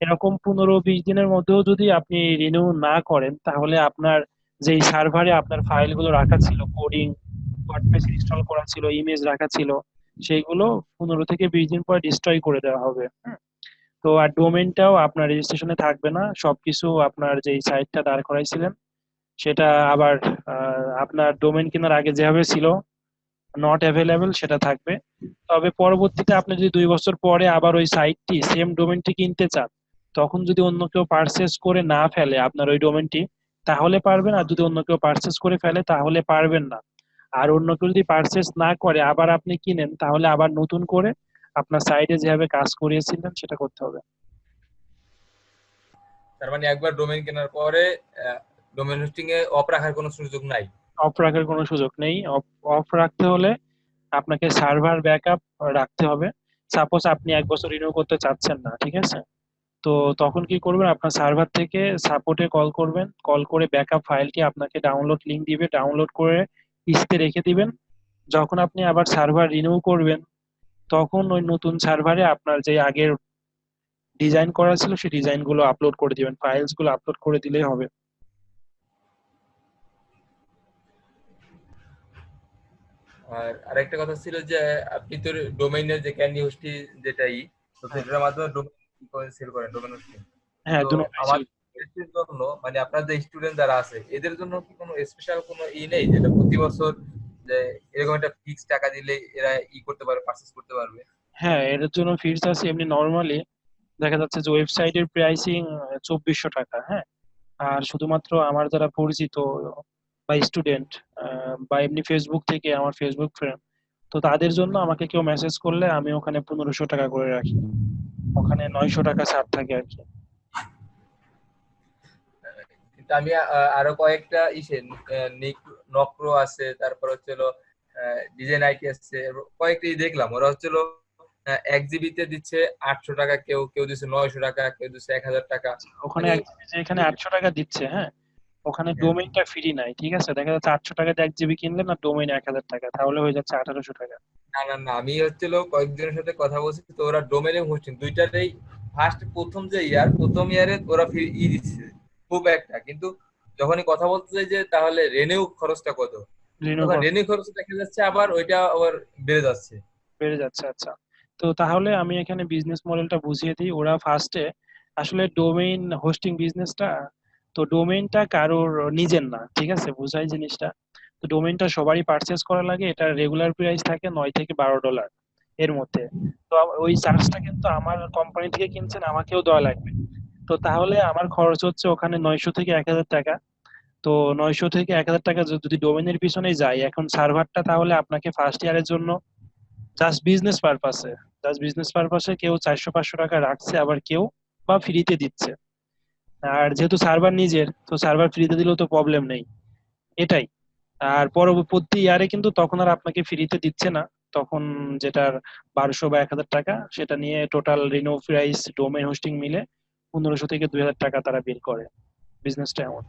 এরকম 15-20 দিনের মধ্যেও যদি আপনি রিনিউ না করেন তাহলে আপনার যেই সার্ভারে আপনার ফাইলগুলো রাখা ছিল, কোডিং ওয়ার্ডপ্রেস ইনস্টল করা ছিল, ইমেজ রাখা ছিল, সেইগুলো 15 থেকে 20 দিন পর ডিস্ট্রয় করে দেওয়া হবে। তো আর ডোমেইনটাও আপনার রেজিস্ট্রেশনে থাকবে না, সবকিছু আপনার যেই সাইটটা দাঁড় করাইছিলেন সেটা আবার আপনার ডোমেইন কেনার আগে যেভাবে ছিল নট অ্যাভেলেবেল সেটা থাকবে। তবে পরবর্তীতে আপনি যদি 2 বছর পরে আবার ওই সাইটটি সেম ডোমেইনটি কিনতে চান, তখন যদি অন্য কেউ পারচেস করে না ফেলে আপনার ওই ডোমেইনটি তাহলে পারবেন, আর যদি অন্য কেউ পারচেস করে ফেলে তাহলে পারবেন না। আর অন্য কেউ যদি পারচেস না করে আবার আপনি কিনেন তাহলে আবার নতুন করে আপনার সাইটে যেভাবে কাজ করিয়েছিলেন সেটা করতে হবে। তার মানে একবার ডোমেইন কেনার পরে ডোমেইন হোস্টিং এ অফ রাখার কোনো সুযোগ নাই? অফ রাখার কোনো সুযোগ নেই। অফ অফ রাখতে হলে আপনাকে সার্ভার ব্যাকআপ রাখতে হবে। সাপোজ আপনি 1 বছর রিনিউ করতে চাচ্ছেন না, ঠিক আছে? তো তখন কি করবেন, আপনার সার্ভার থেকে সাপোর্টে কল করবেন, কল করে ব্যাকআপ ফাইলটি আপনাকে ডাউনলোড লিংক দিবে, ডাউনলোড করে পিসিতে রেখে দিবেন। যখন আপনি আবার সার্ভার রিনিউ করবেন তখন ওই নতুন সার্ভারে আপনার যে আগের ডিজাইন করা ছিল সেই ডিজাইন গুলো আপলোড করে দিবেন, ফাইলস গুলো আপলোড করে দিলেই হবে। আর আরেকটা কথা ছিল যে আপনি তো ডোমেইনের যে ক্যান্ডি হোস্টি যেটাই, তো হ্যাঁ, সেটার মাধ্যমে ডোমেইন সেল করেন, ডোমেইন হোস্টিং। হ্যাঁ, তো দুটোটাই ছিল। আমাদের জন্য মানে আপনার যে স্টুডেন্ট যারা আছে এদের জন্য কি কোনো স্পেশাল কোনো নেই যেটা প্রতি বছর যে এরকম একটা ফিক্স টাকা দিলে এরা করতে পারবে, পারচেজ করতে পারবে? হ্যাঁ, এর জন্য ফিস আছে। এমনি নর্মালি দেখা যাচ্ছে যে ওয়েবসাইটের প্রাইসিং 2400 টাকা। হ্যাঁ, আর শুধুমাত্র আমার যারা পরিচিত বা স্টুডেন্ট বা এমনি ফেসবুক থেকে আমার ফেসবুক ফ্রেন্ড, তো তাদের জন্য আমাকে কেউ মেসেজ করলে আমি ওখানে 1500 টাকা করে রাখি, ওখানে 900 টাকা ছাড় থাকে আর কি। কিন্তু আমি আরো কয়েকটা নক্রো আছে, তারপর হচ্ছে ডিজাইন আইটি আছে, কয়েকটা দেখলাম ওরা হচ্ছে 1 জিবি তে দিচ্ছে 800 টাকা, কেউ কেউ দিচ্ছে 900 টাকা, কেউ দিচ্ছে 1000 টাকা। ওখানে মানে এক জিবি যে এখানে 800 টাকা দিচ্ছে, হ্যাঁ, ওখানে হ্যাঁ। ডোমেইনটা ফ্রি নাই, ঠিক আছে? দেখা যাচ্ছে 800 টাকাতে 1 জিবি কিনলেন না, ডোমেইন 1000 টাকা, তাহলে হয়ে যাচ্ছে 1800 টাকা। না না না, আমি কয়েকজনের সাথে কথা বলছি, তো ওরা ডোমেন এবং হোস্টিং দুইটাতেই প্রথম যে প্রথম ইয়ারে ওরা ফ্রি দিচ্ছে খুব একটা, কিন্তু যখনই কথা বলতে চাই যে তাহলে রেনিউ খরচটা কত, রিনিউ তখন রেনিউ খরচ দেখা যাচ্ছে আবার ওইটা আবার বেড়ে যাচ্ছে। বেড়ে যাচ্ছে। আচ্ছা, তো তাহলে আমি এখানে বিজনেস মডেলটা বুঝিয়ে দিই। ওরা ফার্স্টে আসলে ডোমেইন হোস্টিং বিজনেসটা, তো ডোমেইনটা কারোর নিজের না, ঠিক আছে? বুঝাই জিনিসটা। তো ডোমেইনটা সবারই পারচেজ করা লাগে, এটা রেগুলার প্রাইস থাকে $9 থেকে $12 এর মধ্যে। তো ওই চার্জটা কিন্তু আমার কোম্পানি থেকে কিনছেন, আমাকেও দেওয়া লাগবে। তো তাহলে আমার খরচ হচ্ছে ওখানে 900 থেকে 1000 টাকা। তো 900 থেকে 1000 টাকা যদি ডোমেইনের পিছনে যায়, এখন সার্ভারটা তাহলে আপনাকে ফার্স্ট ইয়ারের জন্য জাস্ট বিজনেস পারপাসে, কেউ 400-500 টাকা রাখছে, আবার কেউ বা ফ্রিতে দিচ্ছে। আর যেহেতু সার্ভার নিজের, তো সার্ভার ফ্রিতে দিলেও তো প্রবলেম নেই, এটাই। আর পরবর্তী ইয়ারে কিন্তু তখন আর আপনাকে ফ্রিতে দিচ্ছে না, তখন যেটার 1200 বা 1000 টাকা সেটা নিয়ে total renew price domain hosting মিলে 1500 থেকে 2000 টাকা তারা বিল করে। বিজনেসটা এমন।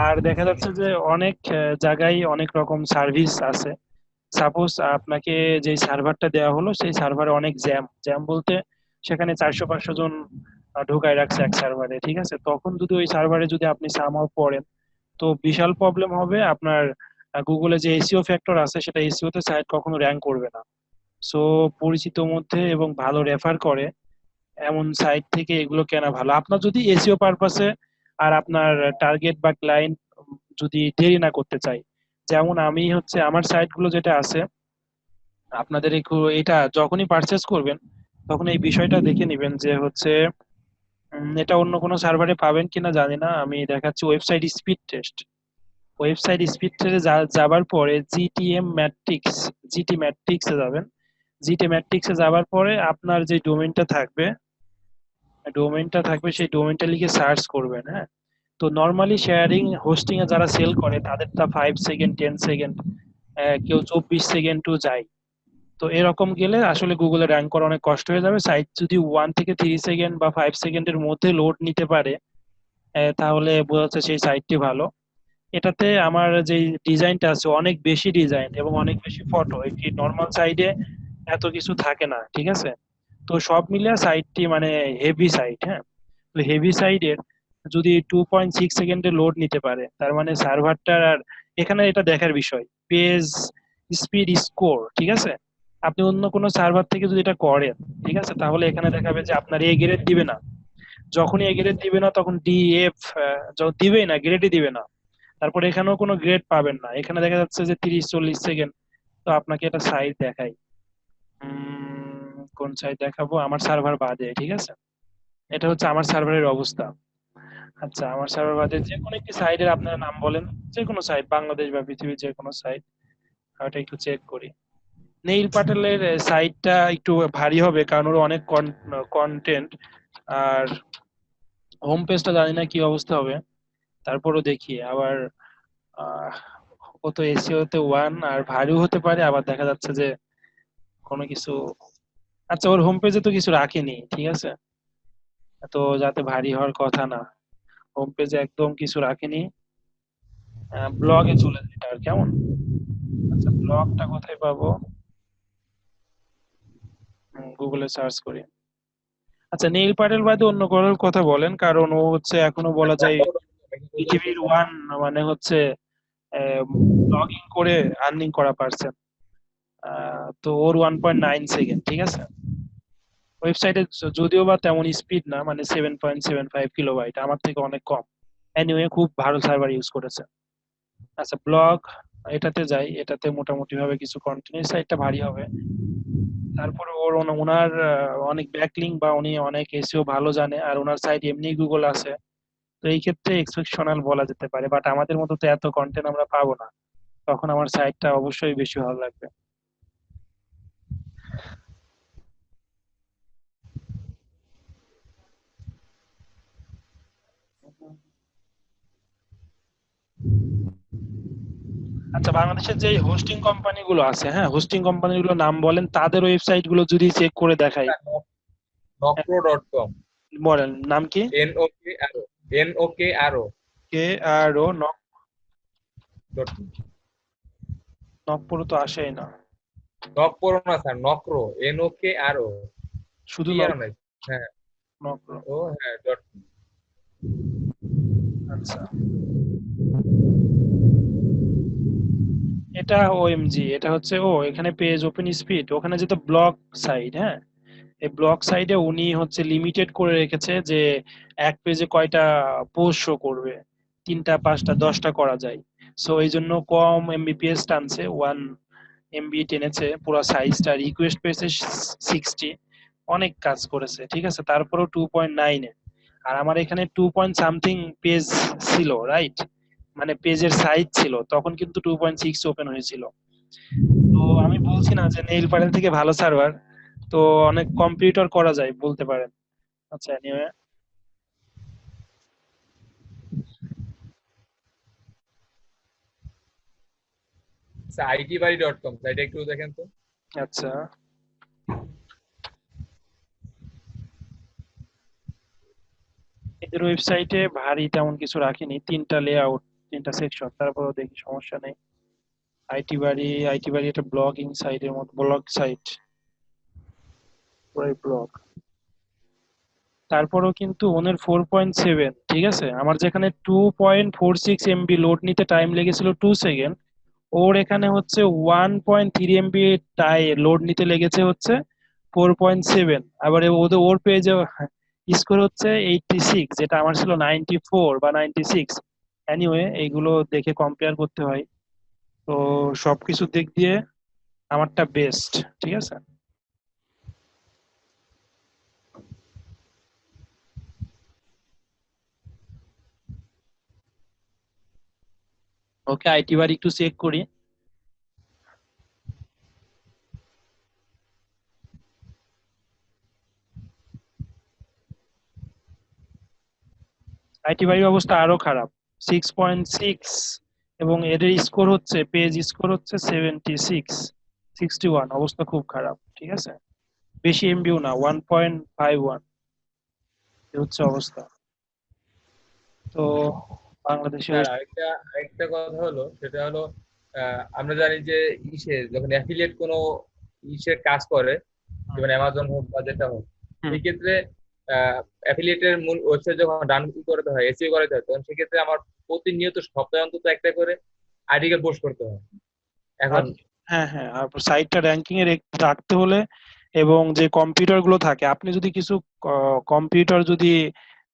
আর দেখা যাচ্ছে যে অনেক জায়গায় অনেক রকম সার্ভিস আছে। সাপোজ আপনাকে যে সার্ভারটা দেওয়া হলো সেই সার্ভারে অনেক জ্যাম, জ্যাম বলতে সেখানে 400-500 জন ঢোকায় রাখছে এক সার্ভারে, ঠিক আছে? তখন যদি ওই সার্ভারে যদি আপনি সামহাও পড়েন তো বিশাল প্রবলেম হবে আপনার। গুগলে যে এসইও ফ্যাক্টর আছে সেটা এসইও তে সাইট কখনো র্যাঙ্ক করবে না। সো পরিচিত মধ্যে এবং ভালো রেফার করে এমন সাইট থেকে এগুলো কেনা ভালো আপনার যদি এসইও পারপাসে, আর আপনার টার্গেট বা ক্লায়েন্ট যদি দেরি না করতে চাই। যেমন আমি হচ্ছে আমার সাইট গুলো যেটা আছে, আপনাদের একটু এটা যখনই পারচেস করবেন তখন এই বিষয়টা দেখে নেবেন যে হচ্ছে এটা অন্য কোনো সার্ভারে পাবেন কিনা জানি না, আমি দেখাচ্ছি website speed test. Website speed টেস্টে যাবার পরে জিটি ম্যাট্রিক্সে যাবেন। জিটি ম্যাট্রিক্সে যাবার পরে আপনার যে ডোমেইনটা থাকবে সেই ডোমেইনটা লিখে সার্চ করবেন। হ্যাঁ, তো নর্মালি শেয়ারিং হোস্টিং এ যারা সেল করে তাদেরটা 5 সেকেন্ড, 10 সেকেন্ড, কেউ 24 সেকেন্ডও যায়। তো এরকম গেলে আসলে গুগলে র্যাঙ্ক করা অনেক কষ্ট হয়ে যাবে। সাইট যদি 1 থেকে 3 সেকেন্ড বা 5 সেকেন্ডের মধ্যে লোড নিতে পারে তাহলে বোঝা যাচ্ছে সেই সাইটটি ভালো। এটাতে আমার যে ডিজাইনটা আছে অনেক বেশি ডিজাইন এবং অনেক বেশি ফটো, একটি নর্মাল সাইডে এত কিছু থাকে না, ঠিক আছে। তো সব মিলিয়ে সাইটটি মানে হেভি সাইট, হ্যাঁ। তো হেভি সাইডের যদি 2.6 সেকেন্ডে লোড নিতে পারে, তার মানে সার্ভারটার আর এখানে এটা দেখার বিষয়, পেজ স্পিড স্কোর, ঠিক আছে। আপনি অন্য কোনো সার্ভার থেকে যদি এটা করেন, ঠিক আছে, তাহলে এখানে দেখাবে যে আপনার এ গ্রেড দিবে না। যখনই এ গ্রেড দিবে না তখন ডি এফ দিবেই না, গ্রেডই দিবে না। তারপর এখানেও কোনো গ্রেড পাবেন না, এখানে দেখা যাচ্ছে যে 30-40 সেকেন্ড। তো আপনাকে এটা সাইট দেখাই, কোন সাইট দেখাবো, আমার সার্ভার বাদে, ঠিক আছে। এটা হচ্ছে আমার সার্ভারের অবস্থা। আচ্ছা, আমার সার্ভার বাদে যে কোনো একটি সাইটের আপনার নাম বলেন, যে কোনো সাইট, বাংলাদেশ বা পৃথিবীর যে কোনো সাইট। ওটা একটু চেক করি। নেইল পাটেলের সাইটটা একটু ভারী হবে, কারণ ওর অনেক কন্টেন্ট। আর হোম পেজটা জানি না কি অবস্থা হবে, তারপরও দেখি আবার। আহ, ও তো এসিও তে ওয়ান, আর ভারীও হতে পারে, আবার দেখা যাচ্ছে যে কোনো কিছু। আচ্ছা, ওর হোম পেজে তো কিছু রাখেনি, ঠিক আছে। তো যাতে ভারী হওয়ার কথা না, হোম পেজে একদম কিছু রাখেনি। ব্লগে চলে যেটা আর কেমন। আচ্ছা, ব্লগটা কোথায় পাবো? গুগলে সার্চ করি। আচ্ছা, নীল পাটেল বাদে অন্য কারোর কথা বলেন, কারণ ও হচ্ছে এখনো বলা যায় পৃথিবীর ওয়ান, মানে হচ্ছে ব্লগিং করে আর্নিং করা পারছেন। তো ওর 1.9 সেকেন্ড, ঠিক আছে। ওয়েবসাইটে যদিও বা তেমন স্পিড না, মানে 7.75 কিলোবাইট, আমার থেকে অনেক কম। এনিওয়ে, খুব ভালো সার্ভার ইউজ করেছে। আচ্ছা, ব্লগ, এটাতে যাই, এটাতে মোটামুটি ভাবে কিছু কন্টেন্ট, সাইটটা ভারী হবে। তারপরে ওনার অনেক ব্যাকলিং বা উনি অনেক এসইও ভালো জানে, আর ওনার সাইট এমনি গুগল আছে। তো এই ক্ষেত্রে এক্সেপশনাল বলা যেতে পারে, বাট আমাদের মতো তো এত কন্টেন্ট আমরা পাবো না, তখন আমার সাইটটা অবশ্যই বেশি ভালো লাগবে। আচ্ছা, বাংলাদেশের যে হোস্টিং কোম্পানিগুলো আছে, হ্যাঁ, হোস্টিং কোম্পানিগুলোর নাম বলেন, তাদের ওয়েবসাইট গুলো যদি চেক করে দেখাই। হ্যাঁ, নকরো.com। বলেন নাম কি? NOKRO কে আর ও নক, .com। নকপুর তো আসেই না। নকরো না স্যার, নকরো, NOKRO। শুধু নক, ক্লিয়ার নাই। হ্যাঁ। নকরো। ও হ্যাঁ, ডট। আচ্ছা, এটা ওএমজি, এটা হচ্ছে এখানে পেজ ওপেন স্পিড, ওখানে যেটা ব্লগ সাইট, হ্যাঁ। এই ব্লগ সাইটে উনি হচ্ছে লিমিটেড করে রেখেছে যে এক পেজে কয়টা পোস্ট শো করবে, 3টা 5টা 10টা করা যায়। সো এই জন্য কম এমবিপিএস টানছে, 1 এমবি টেনেছে পুরো সাইজটা, রিকোয়েস্ট পেয়েছে 60। অনেক কাজ করেছে, ঠিক আছে, তারপরেও 2.9-এ। আর আমার এখানে 2 পয়েন্ট সামথিং পেজ ছিল, রাইট, মানে পেজের সাইজ ছিল, তখন কিন্তু 2.6 ওপেন হয়েছিল। তো আমি বলছি না যে নেইল প্যানেল থেকে ভালো সার্ভার, তো অনেক কম্পিউটার করা যায় বলতে পারেন। আচ্ছা, এনিওয়ে। ITবাড়ি.com, সাইটে একটু দেখেন তো। আচ্ছা, এদের ওয়েবসাইটে ভারী তেমন কিছু রাখিনি, 3টা লেআউট, 3টা সেকশন, তারপরেও দেখি সমস্যা নেই। আইটি বাড়ি এটা ব্লগিং সাইটের মতো, ব্লগ সাইট, পুরাই ব্লগ। তারপরেও কিন্তু ওনের 4.7, ঠিক আছে, আমার যেখানে 2.46 এমবি লোড নিতে টাইম লেগেছিল 2 সেকেন্ড, ওর এখানে হচ্ছে 1.3 এমবি লোড নিতে লেগেছে হচ্ছে 4.7। আবার ওর পেজে স্কোর হচ্ছে 86, যেটা আমার ছিল 94 বা 96। এনিওয়ে, এইগুলো দেখে কম্পেয়ার করতে হয়। তো সবকিছু দিক দিয়ে আমারটা বেস্ট, ঠিক আছে। ওকে, আইটি বার একটু চেক করি। আইটি বাড়ির অবস্থা আরো খারাপ, 6.6। এবং এদের স্কোর হচ্ছে, পেজ স্কোর হচ্ছে 61, অবস্থা খুব খারাপ, ঠিক আছে। বেশি এমবিও না, 1.51, হচ্ছে অবস্থা। তো বাংলাদেশে স্যার আরেকটা আরেকটা কথা হলো, সেটা হলো আমরা জানি যে যখন অ্যাফিলিয়েট কোনো ইসের কাজ করে, যেমন অ্যামাজন হোক বা যেটা হোক, হুম। সেই ক্ষেত্রে অ্যাফিলিয়েটের মূল ওয়েবসাইট যখন রান করতে হয়, এসইও করতে হয়, তখন সেক্ষেত্রে আমার প্রতিনিয়ত সপ্তাহে অন্তত একটা করে আর্টিকেল পোস্ট করতে হয় আর এখন। হ্যাঁ, হ্যাঁ, আর সাইটটা র্যাঙ্কিং এ রাখতে হলে এবং যে কম্পিউটার গুলো থাকে, আপনি যদি কিছু কম্পিউটার যদি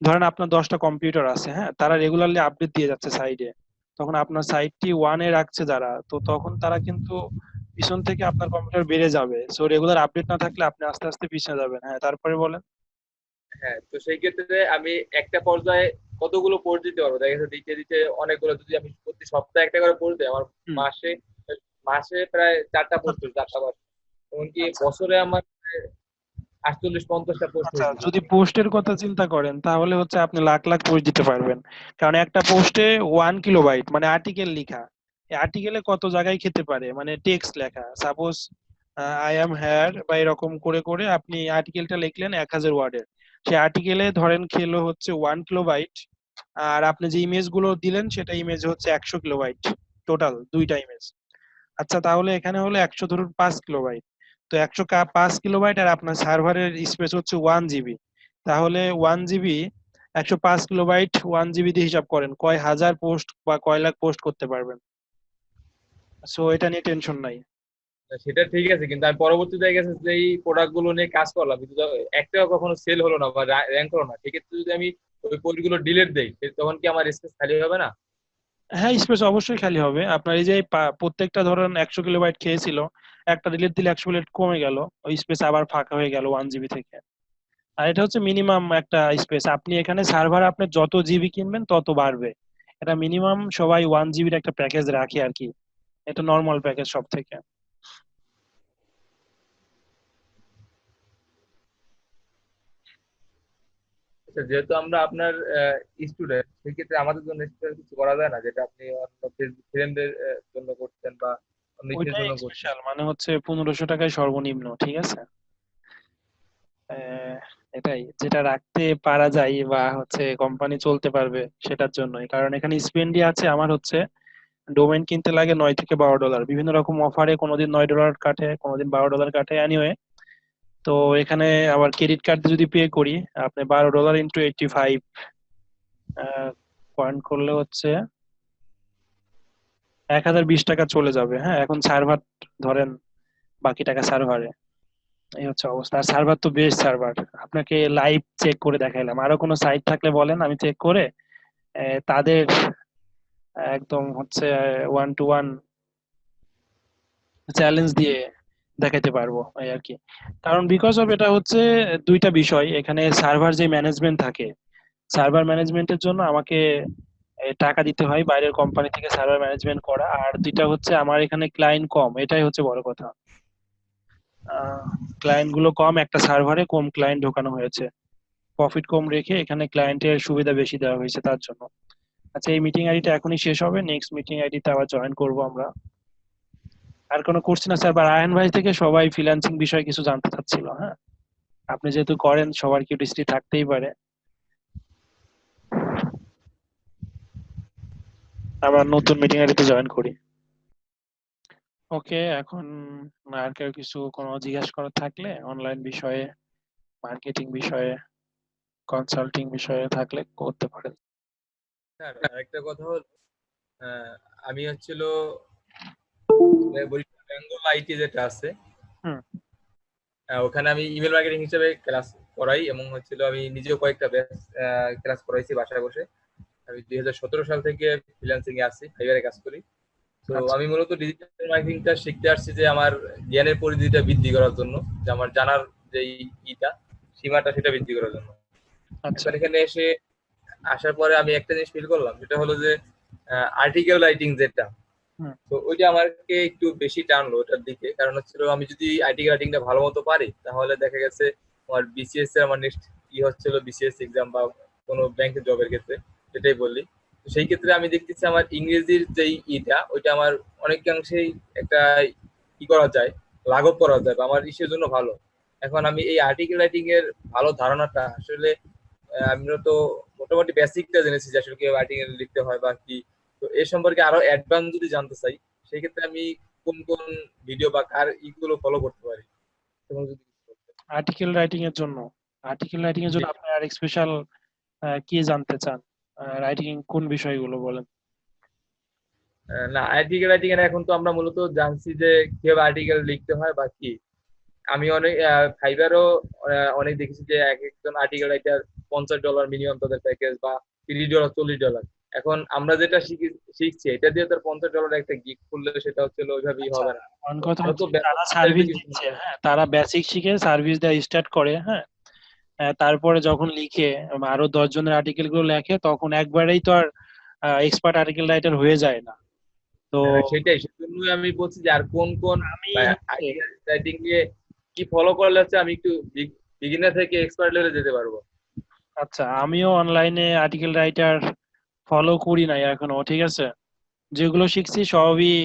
ধরেন আপনার 10টা কম্পিউটার আছে, হ্যাঁ, তারা রেগুলারলি আপডেট দিয়ে যাচ্ছে সাইডে, তখন আপনার সাইটটি ওয়ানে রাখছে যারা, তো তখন তারা কিন্তু পিছন থেকে আপনার কম্পিউটার বেড়ে যাবে। সো রেগুলার আপডেট না থাকলে আপনি আস্তে আস্তে পিছিয়ে যাবেন। হ্যাঁ, তারপরে বলেন। হ্যাঁ, তো সেই ক্ষেত্রে আমি একটা পর্যায়ে কতগুলো পোস্ট দিতে পারবো? দেখা যাচ্ছে দিতে দিতে অনেকগুলো, যদি আমি প্রতি সপ্তাহে একটা করে পোস্ট দিই, আমার হুম। মাসে মাসে প্রায় 4টা পোস্ট, 4টা বার, এমনকি আচ্ছা, বছরে আমার 48-50টা পোস্ট আচ্ছা, হয়ে যাবে। যদি পোস্টের কথা চিন্তা করেন তাহলে হচ্ছে আপনি লাখ লাখ পোস্ট দিতে পারবেন। কারণ একটা পোস্টে 1 কিলোবাইট মানে আর্টিকেল লেখা, এই আর্টিকেলে কত জায়গায় খেতে পারে, মানে টেক্সট লেখা, সাপোজ আই অ্যাম হেয়ার বা এরকম করে করে আপনি আর্টিকেলটা লিখলেন 1000 ওয়ার্ডের, সেই আর্টিকেলে ধরেন খেলো হচ্ছে 1 কিলোবাইট, আর আপনি যে ইমেজ গুলো দিলেন সেটা ইমেজ হচ্ছে 100 কিলোবাইট, টোটাল দুইটা ইমেজ। আচ্ছা, তাহলে এখানে হলো 100 ধরুন 5 কিলোবাইট, তো 105 কিলোবাইট আর আপনার সার্ভারের স্পেস হচ্ছে 1 জিবি, তাহলে 1 জিবি 105 কিলোবাইট 1 জিবি দিয়ে হিসাব করেন কয় হাজার পোস্ট বা কয় লাখ পোস্ট করতে পারবেন। সো এটা নিয়ে টেনশন নাই। সেটা ঠিক আছে, কিন্তু আমি পরবর্তীতে দেখা গেছে যে এই প্রোডাক্ট গুলো নিয়ে কাজ করলাম, কিন্তু একটাও কখনো সেল হলো না বা র্যাঙ্ক হলো না, সেক্ষেত্রে যদি আমি ওই পোস্ট গুলো ডিলিট দেই, তখন কি আমার স্পেস খালি হবে না? হ্যাঁ, স্পেস অবশ্যই খালি হবে আপনার। এই যে প্রত্যেকটা ধরেন 100 কিলোবাইট খেয়েছিল, একটা ডিলিট দিলে 100 কিলোবাইট কমে গেল, ওই স্পেস আবার ফাঁকা হয়ে গেল 1 জিবি থেকে। আর এটা হচ্ছে মিনিমাম একটা স্পেস, আপনি এখানে সার্ভার আপনি যত জিবি কিনবেন তত বাড়বে। এটা মিনিমাম সবাই 1 জিবির একটা প্যাকেজ রাখে আর কি, এটা নর্মাল প্যাকেজ সব থেকে। আচ্ছা, যেহেতু আমরা আপনার স্টুডেন্ট, সেক্ষেত্রে আমাদের জন্য স্পেশাল কিছু করা যায় না, যেটা আপনি অন্য ফ্রেন্ডদের জন্য করতেন বা অন্য ইসের ওইটাই জন্য করতেন? স্পেশাল, মানে হচ্ছে 1500 টাকায় সর্বনিম্ন, ঠিক আছে। আহ, এটাই যেটা রাখতে পারা যায় বা হচ্ছে কোম্পানি চলতে পারবে সেটার জন্যই, কারণ এখানে স্পেন্ডই আছে আমার হচ্ছে ডোমেইন কিনতে লাগে $9 থেকে $12, বিভিন্ন রকম অফারে কোনোদিন $9 কাটে, কোনোদিন $12 কাটে, এনিওয়ে। তো এখানে আবার ক্রেডিট কার্ড যদি পে করি, আপনি $12 × 85 পয়েন্ট করলে হচ্ছে 1020 টাকা চলে যাবে। হ্যাঁ, এখন সার্ভার ধরেন বাকি টাকা সার্ভারে, এই হচ্ছে অবস্থা। আর সার্ভার তো বেস্ট সার্ভার, আপনাকে লাইভ চেক করে দেখাইলাম, আরো কোনো সাইট থাকলে বলেন আমি চেক করে তাদের একদম হচ্ছে 1 to 1 চ্যালেঞ্জ দিয়ে দেখাতে পারবো এই আর কি। কারণ বিকজ অফ এটা হচ্ছে দুইটা বিষয় এখানে, সার্ভার যে ম্যানেজমেন্ট থাকে, সার্ভার ম্যানেজমেন্টের জন্য আমাকে টাকা দিতে হয় বাইরের কোম্পানি থেকে সার্ভার ম্যানেজমেন্ট করা, আর দুইটা হচ্ছে আমার এখানে ক্লায়েন্ট কম, এটাই হচ্ছে বড় কথা। ক্লায়েন্ট গুলো কম, একটা সার্ভারে কম ক্লায়েন্ট ঢোকানো হয়েছে, প্রফিট কম রেখে এখানে ক্লায়েন্টের সুবিধা বেশি দেওয়া হয়েছে তার জন্য। আচ্ছা, এই মিটিং আইডিটা এখনই শেষ হবে, নেক্সট মিটিং আইডিতে আবার জয়েন করব আমরা। আর কোনো কোশ্চেন আছে? আবার আয়ন ভাই থেকে সবাই ফ্রিল্যান্সিং বিষয়ে কিছু জানতে চাচ্ছিল। হ্যাঁ, আপনি যেহেতু করেন সবার কিউরিওসিটি থাকতেই পারে। আবার নতুন মিটিং আইডিতে জয়েন করি। ওকে, এখন আর কেউ কিছু কোনো জিজ্ঞাসা করার থাকলে অনলাইন বিষয়ে, মার্কেটিং বিষয়ে, কনসাল্টিং বিষয়ে থাকলে করতে পারেন। স্যার, আরেকটা কথা হল, আহ, আমি হচ্ছিল বেঙ্গল আইটি যেটা আছে, হুম। ওখানে আমি ইমেল মার্কেটিং হিসেবে ক্লাস করাই, এবং হচ্ছিল আমি নিজেও কয়েকটা ক্লাস করাইছি বাসায় বসে। আমি 2017 সাল থেকে ফ্রিল্যান্সিং এ আছি, ফাইবারে কাজ করি। তো আচ্ছা, আমি মূলত ডিজিটাল মার্কেটিংটা শিখতে আসছি যে আমার জ্ঞানের পরিধিটা বৃদ্ধি করার জন্য, যে আমার জানার যে ইটা সীমাটা সেটা বৃদ্ধি করার জন্য। আচ্ছা। এখন এখানে এসে আসার পরে আমি একটা জিনিস ফিল করলাম, যেটা হলো যে আর্টিকেল রাইটিং যেটা, হুম। তো ওইটা আমাকে একটু বেশি টানলো ওটার দিকে। কারণ হচ্ছিল আমি যদি আর্টিকেল রাইটিংটা ভালো মতো পারি, তাহলে দেখা গেছে আমার বিসিএস এর আমার নেক্সট কি হচ্ছিল বিসিএস এক্সাম বা কোনো ব্যাংকের জবের ক্ষেত্রে, যেটাই বললি, তো সেই ক্ষেত্রে আমি দেখতেছি আমার ইংরেজির যেই ইটা, ওইটা আমার অনেকাংশেই একটা কি করা যায়, লাঘব করা যায় বা আমার ইসের জন্য ভালো। এখন আমি এই আর্টিকেল রাইটিং এর ভালো ধারণাটা আসলে আমরা তো মোটামুটি বেসিকটা জেনেছি যে আসলে কিভাবে আর্টিকেল লিখতে হয় বা কি। তো এ সম্পর্কে আরো অ্যাডভান্স যদি জানতে চাই, সেই ক্ষেত্রে আমি কোন কোন ভিডিও বা কার ইগুলো ফলো করতে পারি এবং যদি কিছু বলতেন। আর্টিকেল রাইটিং এর জন্য, আর্টিকেল রাইটিং এর জি। জন্য আপনি আর স্পেশাল কি জানতে চান? রাইটিং কোন বিষয়গুলো বলেন? না, আর্টিকেল রাইটিং এর এখন তো আমরা মূলত জানছি যে কিভাবে আর্টিকেল লিখতে হয় বা কি। আমি অনেক ফাইবারও অনেক দেখেছি যে এক একজন আর্টিকেল রাইটার $50 মিনিমাম তাদের প্যাকেজ, বা $30 $40। এখন আমরা যেটা শিখছি এটা দিয়ে তার $50 একটা গিগ খুললে সেটা হচ্ছে হলো ওইভাবেই আচ্ছা, হবে না। আমার তো কথা আরো তো হচ্ছে ব্যাপক তারা বিস্তারিত সার্ভিস কিছু দিচ্ছে, জানতে হ্যাঁ, হবে। তারা বেসিক শিখে সার্ভিস দেওয়া স্টার্ট করে, হ্যাঁ। তারপরে যখন লিখে আরো 10 জনের আর্টিকেল গুলো লেখে, তখন একবারেই তো আর এক্সপার্ট আর্টিকেল রাইটার হয়ে যায় না। তো হ্যাঁ, সেটাই, সেজন্যই আমি বলছি যে আর কোন কোন আমি হচ্ছে, আর্টিকেল রাইটিং নিয়ে কি ফলো করলে হচ্ছে আমি একটু বিগিনার থেকে এক্সপার্ট লেভেলে যেতে পারবো। আচ্ছা, আমিও অনলাইনে আর্টিকেল রাইটার ফলো করি নাই এখনো, ঠিক আছে। যেগুলো শিখছি সবই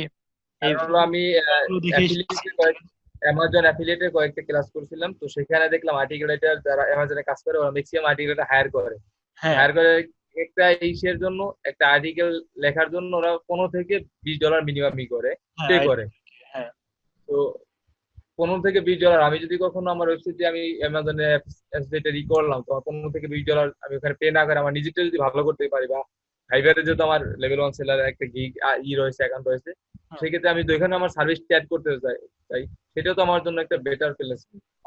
এই কারণ হলো আমি গুলো দেখেই শিখছি, অ্যাফিলিয়েটের ঠিক কয়েক আছে? অ্যামাজন অ্যাফিলিয়েটের কয়েকটা ক্লাস করছিলাম, তো সেখানে দেখলাম আর্টিকেল রাইটার যারা অ্যামাজনে কাজ করে ওরা ম্যাক্সিমাম আর্টিকেল রাইটার হায়ার করে। হ্যাঁ, হায়ার করে একটা ইসের জন্য, একটা আর্টিকেল লেখার জন্য ওরা $15 থেকে $20 মিনিমামই করে, হ্যাঁ, পে করে। হ্যাঁ, তো $15 থেকে $20 আমি যদি কখনো আমার ওয়েবসাইটে আমি অ্যামাজনে অ্যাফিলিয়েটে করলাম, তো $15 থেকে $20 আমি ওখানে পে না করে আমার নিজেরটা যদি ভালো করতে পারি, বা ফাইবারে যেহেতু আমার লেভেল 1 সেলার একটা গিগ রয়েছে, অ্যাকাউন্ট রয়েছে, হুম। সেক্ষেত্রে আমি যেখানে আমার সার্ভিস অ্যাড করতে চাই চাই, সেটাও তো আমার জন্য একটা বেটার প্লেস।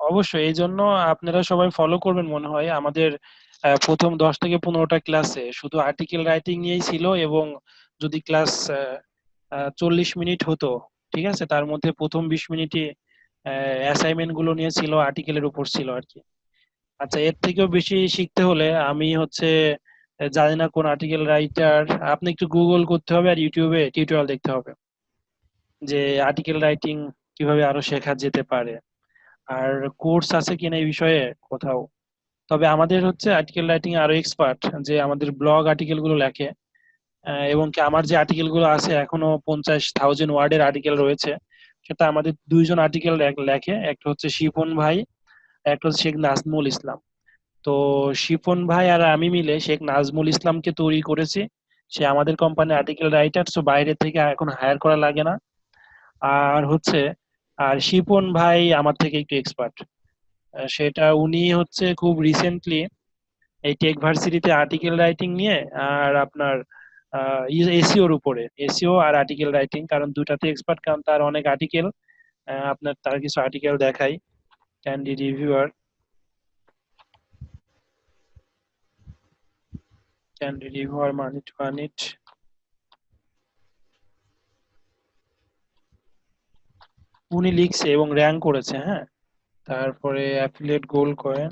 অবশ্যই, এই জন্য আপনারা সবাই ফলো করবেন মনে হয়। আমাদের প্রথম 10 থেকে 15টা ক্লাসে শুধু আর্টিকেল রাইটিং নিয়েই ছিল, এবং যদি ক্লাস 40 মিনিট হতো, ঠিক আছে, তার মধ্যে প্রথম 20 মিনিটই অ্যাসাইনমেন্ট গুলো নিয়ে ছিল, আর্টিকেলের উপর ছিল আর কি। আচ্ছা, এর থেকেও বেশি শিখতে হলে আমি হচ্ছে জানি না কোন আর্টিকেল রাইটার, আপনি একটু গুগল করতে হবে আর ইউটিউবে টিউটোরিয়াল দেখতে হবে যে আর্টিকেল রাইটিং কিভাবে আরো শেখা যেতে পারে, আর কোর্স আছে কিনা এই বিষয়ে কোথাও। তবে আমাদের হচ্ছে আর্টিকেল রাইটিং আরো এক্সপার্ট, যে আমাদের ব্লগ আর্টিকেল গুলো লেখে, এবং কি আমার যে আর্টিকেল গুলো আছে এখনো 50,000 ওয়ার্ডের আর্টিকেল রয়েছে, সেটা আমাদের 2জন আর্টিকেল লেখে, একটা হচ্ছে শিপন ভাই, একটা হচ্ছে শেখ নাজমুল ইসলাম। তো শিপন ভাই আর আমি মিলে শেখ নাজমুল ইসলামকে তৈরি করেছি। সে আমাদের কোম্পানির আর্টিকেল রাইটার, তো বাইরে থেকে এখন হায়ার করা লাগে না। আর হচ্ছে, আর শিপন ভাই আমার থেকে একটু এক্সপার্ট, সেটা উনি হচ্ছে খুব রিসেন্টলি এই টেক ভার্সিটিতে আর্টিকেল রাইটিং নিয়ে, আর আপনার এসিওর উপরে, এসিও আর আর্টিকেল রাইটিং, কারণ দুটাতে এক্সপার্ট, কারণ তার অনেক আর্টিকেল, আপনার তার কিছু আর্টিকেল দেখাই, ক্যান্ডি রিভিউয়ার, ক্যান্ডি রিভিউয়ার মানিট মানিট, উনি লিখছে এবং র্যাঙ্ক করেছে, হ্যাঁ। তারপরে অ্যাফিলিয়েট গোল্ড কয়েন,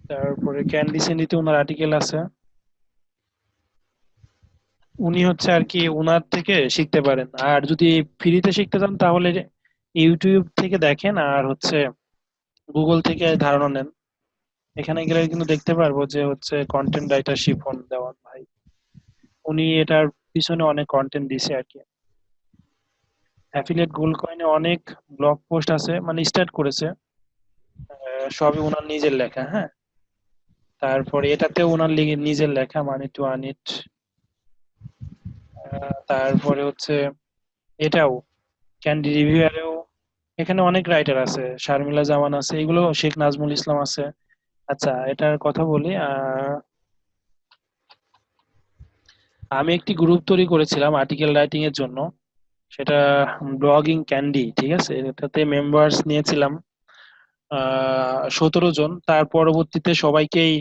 তারপরে ক্যান্ডি সেন্ডিতে ওনার আর্টিকেল আছে। উনি হচ্ছে আর কি ওনার থেকে শিখতে পারেন, আর যদি ফ্রিতে শিখতে চান তাহলে ইউটিউব থেকে দেখেন, আর হচ্ছে গুগল থেকে ধারণা নেন। এখানে গেলে কিন্তু দেখতে পারবো যে হচ্ছে কন্টেন্ট রাইটার শিফন দেওয়ান ভাই, উনি এটার পিছনে অনেক কন্টেন্ট দিছে আর কি। অ্যাফিলিয়েট গোল্ড কয়েনে অনেক ব্লগ পোস্ট আছে, মানে স্টার্ট করেছে, সবই ওনার নিজের লেখা, হ্যাঁ। তারপরে এটাতে ওনার নিজের লেখা, মানি টু আর্ন ইট। তারপরে হচ্ছে এটাও ক্যান্ডি রিভিউয়ারেও, এখানে অনেক রাইটার আছে, শারমিলা জামান আছে, এগুলো শেখ নাজমুল ইসলাম আছে। আচ্ছা, এটার কথা বলি, আমি একটি গ্রুপ তৈরি করেছিলাম আর্টিকেল রাইটিং এর জন্য, সেটা ব্লগিং ক্যান্ডি, ঠিক আছে। এটাতে মেম্বার্স নিয়েছিলাম 17 জন। তার পরবর্তীতে সবাইকেই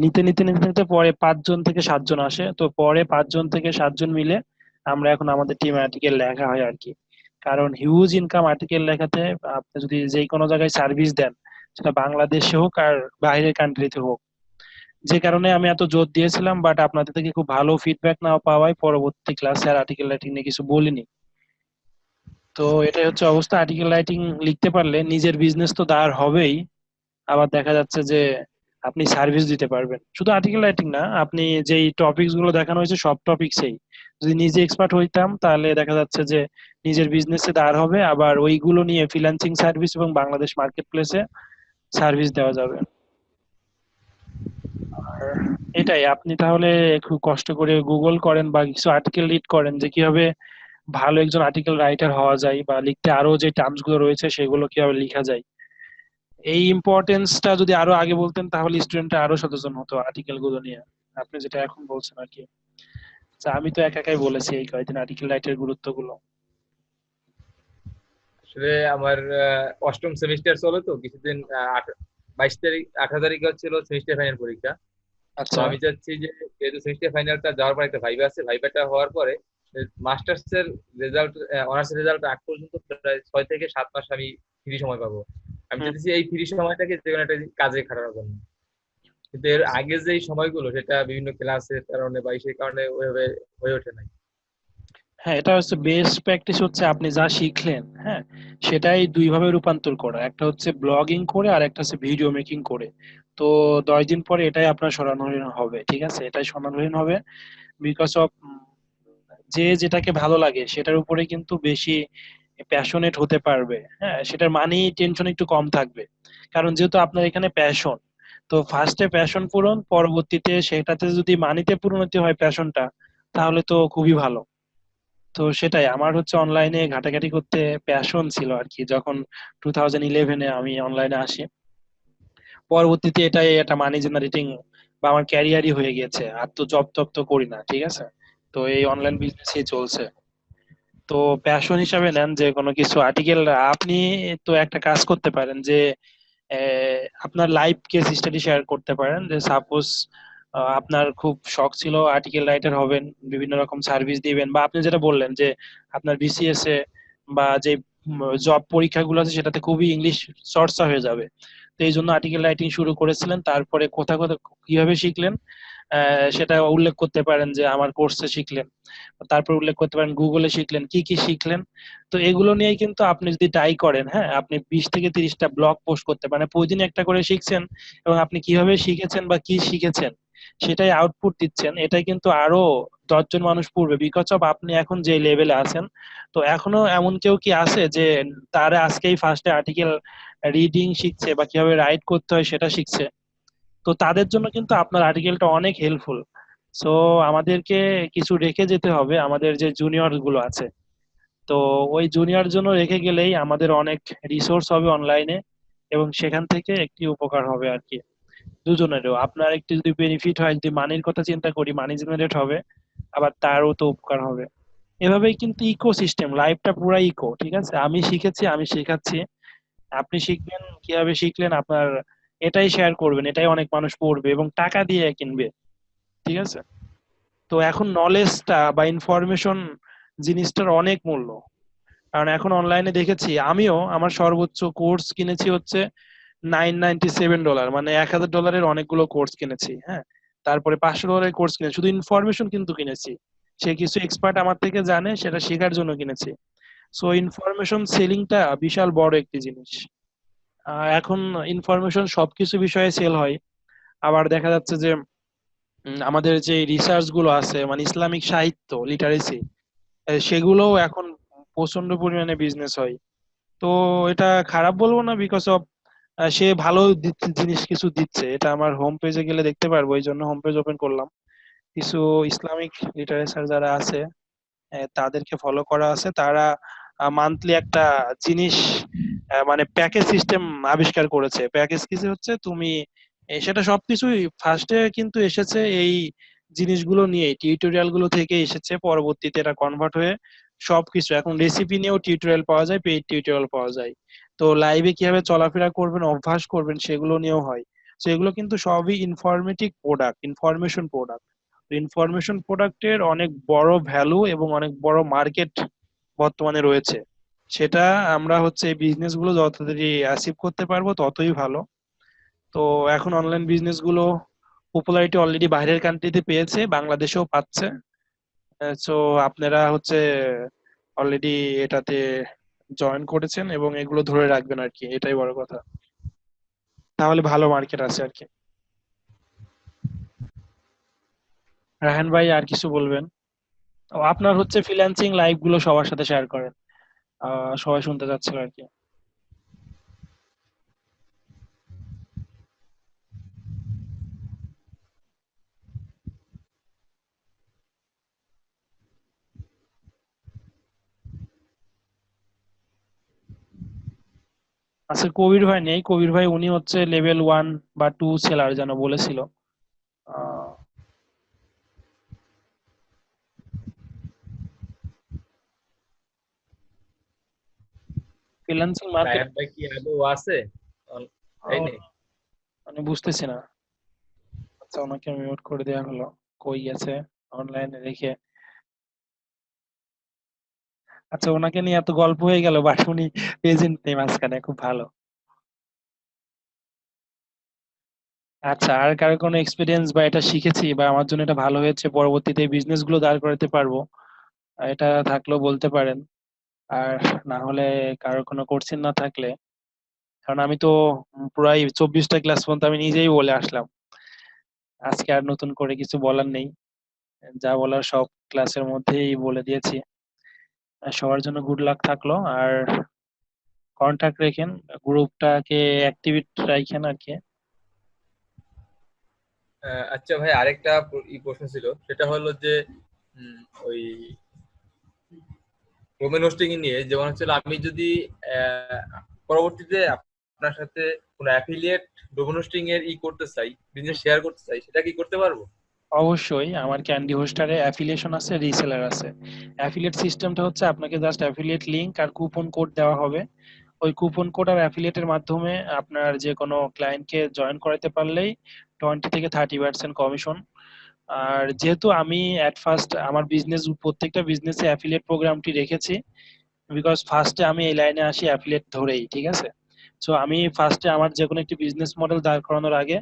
নিতে নিতে নিতে নিতে পরে 5 জন থেকে 7 জন আসে, তো পরে 5 জন থেকে 7 জন মিলে আমরা এখন আমাদের টিম আর্টিকেল লেখা হয় আর কি। কারণ হিউজ ইনকাম আর্টিকেল লেখাতে, আপনি যদি যে কোনো জায়গায় সার্ভিস দেন, সেটা বাংলাদেশে হোক আর বাইরের কান্ট্রিতে হোক, যে কারণে আমি এত জোর দিয়েছিলাম, বাট আপনাদের থেকে খুব ভালো ফিডব্যাক না পাওয়ায় পরবর্তী ক্লাসে আর আর্টিকেল রাইটিং নিয়ে কিছু বলিনি। তো এটাই হচ্ছে অবস্থা, আর্টিকেল রাইটিং লিখতে পারলে নিজের বিজনেস তো দাঁড় হবেই, আবার দেখা যাচ্ছে যে আপনি সার্ভিস দিতে পারবেন। শুধু আর্টিকেল রাইটিং না, আপনি যেই টপিকস গুলো দেখানো হয়েছে সব টপিকসেই যদি নিজে এক্সপার্ট হইতাম, তাহলে দেখা যাচ্ছে যে নিজের বিজনেসে দাঁড় হবে, আবার ওইগুলো নিয়ে ফ্রিল্যান্সিং সার্ভিস এবং বাংলাদেশ মার্কেট প্লেসে সার্ভিস দেওয়া যাবে। আর এটাই, আপনি তাহলে একটু কষ্ট করে গুগল করেন বা কিছু আর্টিকেল রিড করেন যে কিভাবে ভালো একজন আর্টিকেল রাইটার হওয়া যায়, বা লিখতে আরো যে টার্মস গুলো রয়েছে সেগুলো কিভাবে লেখা যায়। এই ইম্পর্টেন্সটা যদি আরো আগে বলতেন তাহলে স্টুডেন্টরা আরো সচেতন হতো আর্টিকেল গুলো নিয়ে। আপনি যেটা এখন বলছেন আর কি। আচ্ছা, আমি তো একা একাই বলেছি এই কয়েকদিন আর্টিকেল রাইটারের গুরুত্বগুলো। আসলে আমার অষ্টম সেমিস্টার চলে তো কিছুদিন 22 তারিখ 18 তারিখে হচ্ছিল সেমিস্টার ফাইনাল পরীক্ষা। তো আচ্ছা। আমি চাচ্ছি যে যেহেতু সেমিস্টার ফাইনালটা যাওয়ার পর একটা ভাইবা আছে, ভাইবাটা হওয়ার পরে মাস্টার্স এর রেজাল্ট, অনার্স রেজাল্ট আগ পর্যন্ত প্রায় 6 থেকে 7 মাস আমি ফ্রি সময় পাবো। আমি হুম। চাইছি এই ফ্রি সময়টাকে যে কোনো একটা কাজে খাটানোর জন্য। কিন্তু এর আগে যে এই সময়গুলো সেটা বিভিন্ন ক্লাসের কারণে বা সেই কারণে ওইভাবে হয়ে ওঠে নাই। হ্যাঁ, এটা হচ্ছে বেস্ট প্র্যাকটিস, হচ্ছে আপনি যা শিখলেন, হ্যাঁ, সেটাই দুই ভাবে রূপান্তর করা। একটা হচ্ছে ব্লগিং করে আর একটা হচ্ছে ভিডিও মেকিং করে। তো 10 দিন পরে এটাই আপনার স্মরণীয় হবে, ঠিক আছে, এটাই স্মরণীয় হবে। বিকজ অফ যে যেটাকে ভালো লাগে সেটার উপরে কিন্তু বেশি প্যাশনেট হতে পারবে। হ্যাঁ, সেটার মানি টেনশন একটু কম থাকবে। কারণ যেহেতু আপনার এখানে প্যাশন, তো ফার্স্টে প্যাশন পূরণ, পরবর্তীতে সেটাতে যদি মানিতে পরিণতি হয় প্যাশনটা, তাহলে তো খুবই ভালো। তো সেটাই আমার হচ্ছে অনলাইনে ঘাটাঘাটি করতে প্যাশন ছিল আর কি, যখন 2011-এ আমি অনলাইনে আসি। পরবর্তীতে এটাই একটা মানি জেনারেটিং বা আমার ক্যারিয়ারই হয়ে গেছে। আর তো জব টব তো করি না, ঠিক আছে। তো এই অনলাইন বিজনেসই চলছে। তো প্যাশন হিসাবে নেন যে কোনো কিছু আর্টিকেল। আপনি তো একটা কাজ করতে পারেন যে আপনার লাইভ কেস স্টাডি শেয়ার করতে পারেন, যে সাপোজ আপনার খুব শখ ছিল আর্টিকেল রাইটার হবেন, বিভিন্ন রকম সার্ভিস দিবেন, বা আপনি যেটা বললেন যে আপনার বিসিএস এ বা যে জব পরীক্ষাগুলো আছে সেটাতে খুবই ইংলিশ চর্চা হয়ে যাবে। তো এই জন্য আর্টিকেল রাইটিং শুরু করেছিলেন, তারপরে কোথাও কোথাও কিভাবে শিখলেন সেটা উল্লেখ করতে পারেন যে আমার কোর্সে শিখলেন। তারপর উল্লেখ করতে পারেন গুগলে শিখলেন, কি কি শিখলেন। তো এগুলো নিয়ে কিন্তু আপনি যদি ট্রাই করেন, হ্যাঁ, আপনি 20 থেকে 30টা ব্লগ পোস্ট করতে পারেন, প্রতিদিন একটা করে শিখছেন, এবং আপনি কিভাবে শিখেছেন বা কি শিখেছেন সেটাই আউটপুট দিচ্ছেন। এটাই কিন্তু আরো 10 জন মানুষ পড়বে, বিকজ অফ আপনি এখন যে লেভেলে আছেন। তো এখনো এমন কেউ কি আছে যে তারা আজকেই ফার্স্টে আর্টিকেল রিডিং শিখছে বা কিভাবে রাইট করতে হয় সেটা শিখছে? তো তাদের জন্য কিন্তু আপনার আর্টিকেলটা অনেক হেল্পফুল। সো আমাদেরকে কিছু রেখে যেতে হবে আমাদের যে জুনিয়র গুলো আছে। তো ওই জুনিয়র জন্য রেখে গেলেই আমাদের অনেক রিসোর্স হবে অনলাইনে, এবং সেখান থেকে একটি উপকার হবে আর কি, দুজনেরও। আপনার একটু যদি বেনিফিট হয়, যদি মানির কথা চিন্তা করি, মানি জেনারেট হবে, আবার তারও তো উপকার হবে। এভাবেই কিন্তু ইকো সিস্টেম, লাইফটা পুরা ইকো, ঠিক আছে। আমি শিখেছি, আমি শেখাচ্ছি, আপনি শিখবেন, কিভাবে শিখলেন আপনার এটাই শেয়ার করবেন, এটাই অনেক মানুষ পড়বে এবং টাকা দিয়ে কিনবে, ঠিক আছে। তো এখন নলেজটা বা ইনফরমেশন জিনিসটার অনেক মূল্য। কারণ এখন অনলাইনে দেখেছি, আমিও আমার সর্বোচ্চ কোর্স কিনেছি হচ্ছে $997, মানে $1000 অনেকগুলো কোর্স কিনেছি, হ্যাঁ। তারপরে $500 কোর্স কিনেছি, শুধু ইনফরমেশন কিন্তু কিনেছি। সে কিছু এক্সপার্ট আমার থেকে জানে, সেটা শেখার জন্য কিনেছি। সো ইনফরমেশন সেলিংটা বিশাল বড় একটি জিনিস। এখন ইনফরমেশন সবকিছু বিষয়ে সেল হয়। আবার দেখা যাচ্ছে যে আমাদের যে রিসার্চ গুলো আছে, মানে ইসলামিক সাহিত্য লিটারেসি, সেগুলোও এখন প্রচন্ড পরিমাণে বিজনেস হয়। তো এটা খারাপ বলবো না, বিকজ অফ সে ভালো জিনিস কিছু দিচ্ছে, এটা আমার হোম পেজে গেলে দেখতে পারবো, এই জন্য হোম পেজ ওপেন করলাম। কিছু ইসলামিক লিটারেচার যারা আছে তাদেরকে ফলো করা আছে, তারা মান্থলি একটা জিনিস মানে প্যাকেজ সিস্টেম আবিষ্কার করেছে। প্যাকেজ কিছু হচ্ছে তুমি সেটা সবকিছুই ফার্স্টে কিন্তু এসেছে এই জিনিসগুলো নিয়ে, টিউটোরিয়াল গুলো থেকে এসেছে, পরবর্তীতে এটা কনভার্ট হয়ে সবকিছু এখন রেসিপি নিয়েও টিউটোরিয়াল পাওয়া যায়, পেইড টিউটোরিয়াল পাওয়া যায়। তো লাইভে কিভাবে চলাফেরা করবেন, অভ্যাস করবেন, সেগুলো নিয়েও হয়। তো এগুলো কিন্তু সবই informative product, information product. Information প্রোডাক্টের অনেক বড় ভ্যালু এবং অনেক বড় মার্কেট বর্তমানে রয়েছে। সেটা আমরা হচ্ছে এই বিজনেস গুলো যত তাড়াতাড়ি অ্যাচিভ করতে পারবো ততই ভালো। তো এখন অনলাইন বিজনেস গুলো পপুলারিটি অলরেডি বাইরের কান্ট্রিতে পেয়েছে, বাংলাদেশেও পাচ্ছে। সো আপনারা হচ্ছে অলরেডি এটাতে জয়েন করেছেন এবং এগুলো ধরে রাখবেন আর কি, এটাই বড় কথা। তাহলে ভালো মার্কেট আছে আর কি। রাহান ভাই, আর কিছু বলবেন? ও, আপনার হচ্ছে ফ্রিল্যান্সিং লাইভ গুলো সবার সাথে শেয়ার করেন, সবাই শুনতে চাচ্ছিল আর কি। আচ্ছা, কবির ভাই নেই। কবির ভাই উনি হচ্ছে লেভেল 1 বা 2 সেলার যেন বলেছিল। ফ্রিল্যান্সিং মার্কেট রায়হান ভাই কি আদৌ আছে? এই নেই। মানে বুঝতেছি না। আচ্ছা, ওনাকে মিউট করে দেওয়া হলো। কই গেছে? অনলাইনে রেখে। আচ্ছা, ওনাকে নিয়ে এত গল্প হয়ে গেল, বাট উনি প্রেজেন্ট নেই মাঝখানে। খুব ভালো। আচ্ছা, আর কারো কোনো এক্সপিরিয়েন্স বা এটা শিখেছি বা আমার জন্য এটা ভালো হয়েছে, পরবর্তীতে বিজনেস গুলো দাঁড় করাতে পারবো, এটা থাকলেও বলতে পারেন। আর না হলে কারো কোনো কোর্সিন না থাকলে, কারণ আমি তো প্রায় 24টা ক্লাস পর্যন্ত আমি নিজেই বলে আসলাম। আজকে আর নতুন করে কিছু বলার নেই। যা বলার সব ক্লাসের মধ্যেই বলে দিয়েছি। আর সবার জন্য গুড লাক থাকলো। আর কন্টাক্ট রেখেন, গ্রুপটাকে অ্যাক্টিভেট রাখেন আর কি। আচ্ছা ভাই, আরেকটা প্রশ্ন ছিল, সেটা হলো যে উম, ওই ডোমেন হোস্টিং নিয়ে, যেমন হচ্ছে আমি যদি আহ, পরবর্তীতে আপনার সাথে কোনো অ্যাফিলিয়েট ডোমেন হোস্টিং এর করতে চাই, বিজনেস শেয়ার করতে চাই, সেটা কি করতে পারবো? অবশ্যই আমার ক্যান্ডি হোস্টারে অ্যাফিলিয়েশন আছে, রিসেলার আছে। অ্যাফিলিয়েট সিস্টেমটা হচ্ছে আপনাকে জাস্ট অ্যাফিলিয়েট লিংক আর কুপন কোড দেওয়া হবে। ওই কুপন কোড আর অ্যাফিলিয়েটের মাধ্যমে আপনার যে কোনো ক্লায়েন্টকে জয়েন করাতে পারলেই 20 থেকে 30% কমিশন। আর যেহেতু আমি অ্যাট ফার্স্ট আমার বিজনেস, প্রত্যেকটা বিজনেসে অ্যাফিলিয়েট প্রোগ্রামটি রেখেছি, বিকজ ফার্স্টে আমি এই লাইনে আসি অ্যাফিলিয়েট ধরেই, ঠিক আছে। সো আমি ফার্স্টে আমার যে কোনো একটি বিজনেস মডেল দাঁড় করানোর আগে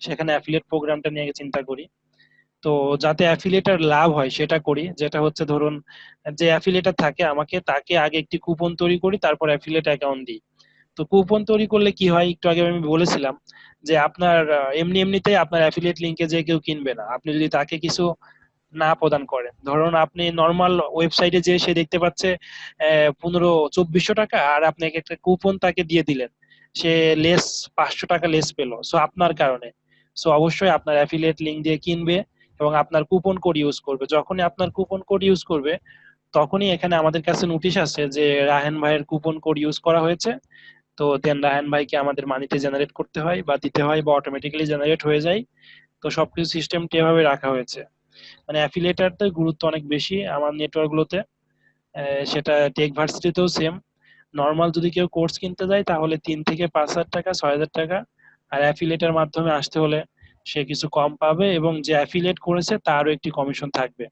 সেখানে অ্যাফিলিয়েট প্রোগ্রামটা নিয়ে চিন্তা করি। তো যাতে অ্যাফিলিয়েটার লাভ হয় সেটা করি, যেটা হচ্ছে ধরুন যে অ্যাফিলিয়েটার থাকে আমাকে তাকে আগে একটি কুপন তৈরি করি, তারপর অ্যাফিলিয়েট অ্যাকাউন্ট দিই। তো কুপন তৈরি করলে কি হয়, একটু আগে আমি বলেছিলাম যে আপনার এমনি এমনিতেই আপনার অ্যাফিলিয়েট লিংকে যে কেউ কিনবে না, আপনি যদি তাকে কিছু না প্রদান করেন। ধরুন আপনি নর্মাল ওয়েবসাইটে যে সে দেখতে পাচ্ছে 1500-2400 টাকা, আর আপনাকে একটা কুপন তাকে দিয়ে দিলেন, সে লেস 500 টাকা লেস পেলো, সো আপনার কারণে। সো অবশ্যই আপনার অ্যাফিলিয়েট লিংক দিয়ে কিনবে এবং আপনার কুপন কোড ইউজ করবে। যখনই আপনার কুপন কোড ইউজ করবে, তখনই এখানে আমাদের কাছে নোটিশ আসে যে রাহেন ভাইয়ের কুপন কোড ইউজ করা হয়েছে। তো দেন রাহেন ভাইকে আমাদের মানিতে জেনারেট করতে হয় বা দিতে হয়, বা অটোমেটিক্যালি জেনারেট হয়ে যায়। তো সবকিছু সিস্টেমটি এভাবে রাখা হয়েছে। মানে অ্যাফিলিয়েটারদের গুরুত্ব অনেক বেশি আমার নেটওয়ার্ক গুলোতে। সেটা টেক ভার্সিটিতেও সেম। নর্মাল যদি কেউ কোর্স কিনতে যায় তাহলে 3 থেকে 5 হাজার টাকা, 6 হাজার টাকা। আর অ্যাফিলিয়েটের মাধ্যমে আসতে হলে সে কিছু কম পাবে, এবং যে অ্যাফিলিয়েট করেছে তারও একটি কমিশন থাকবে।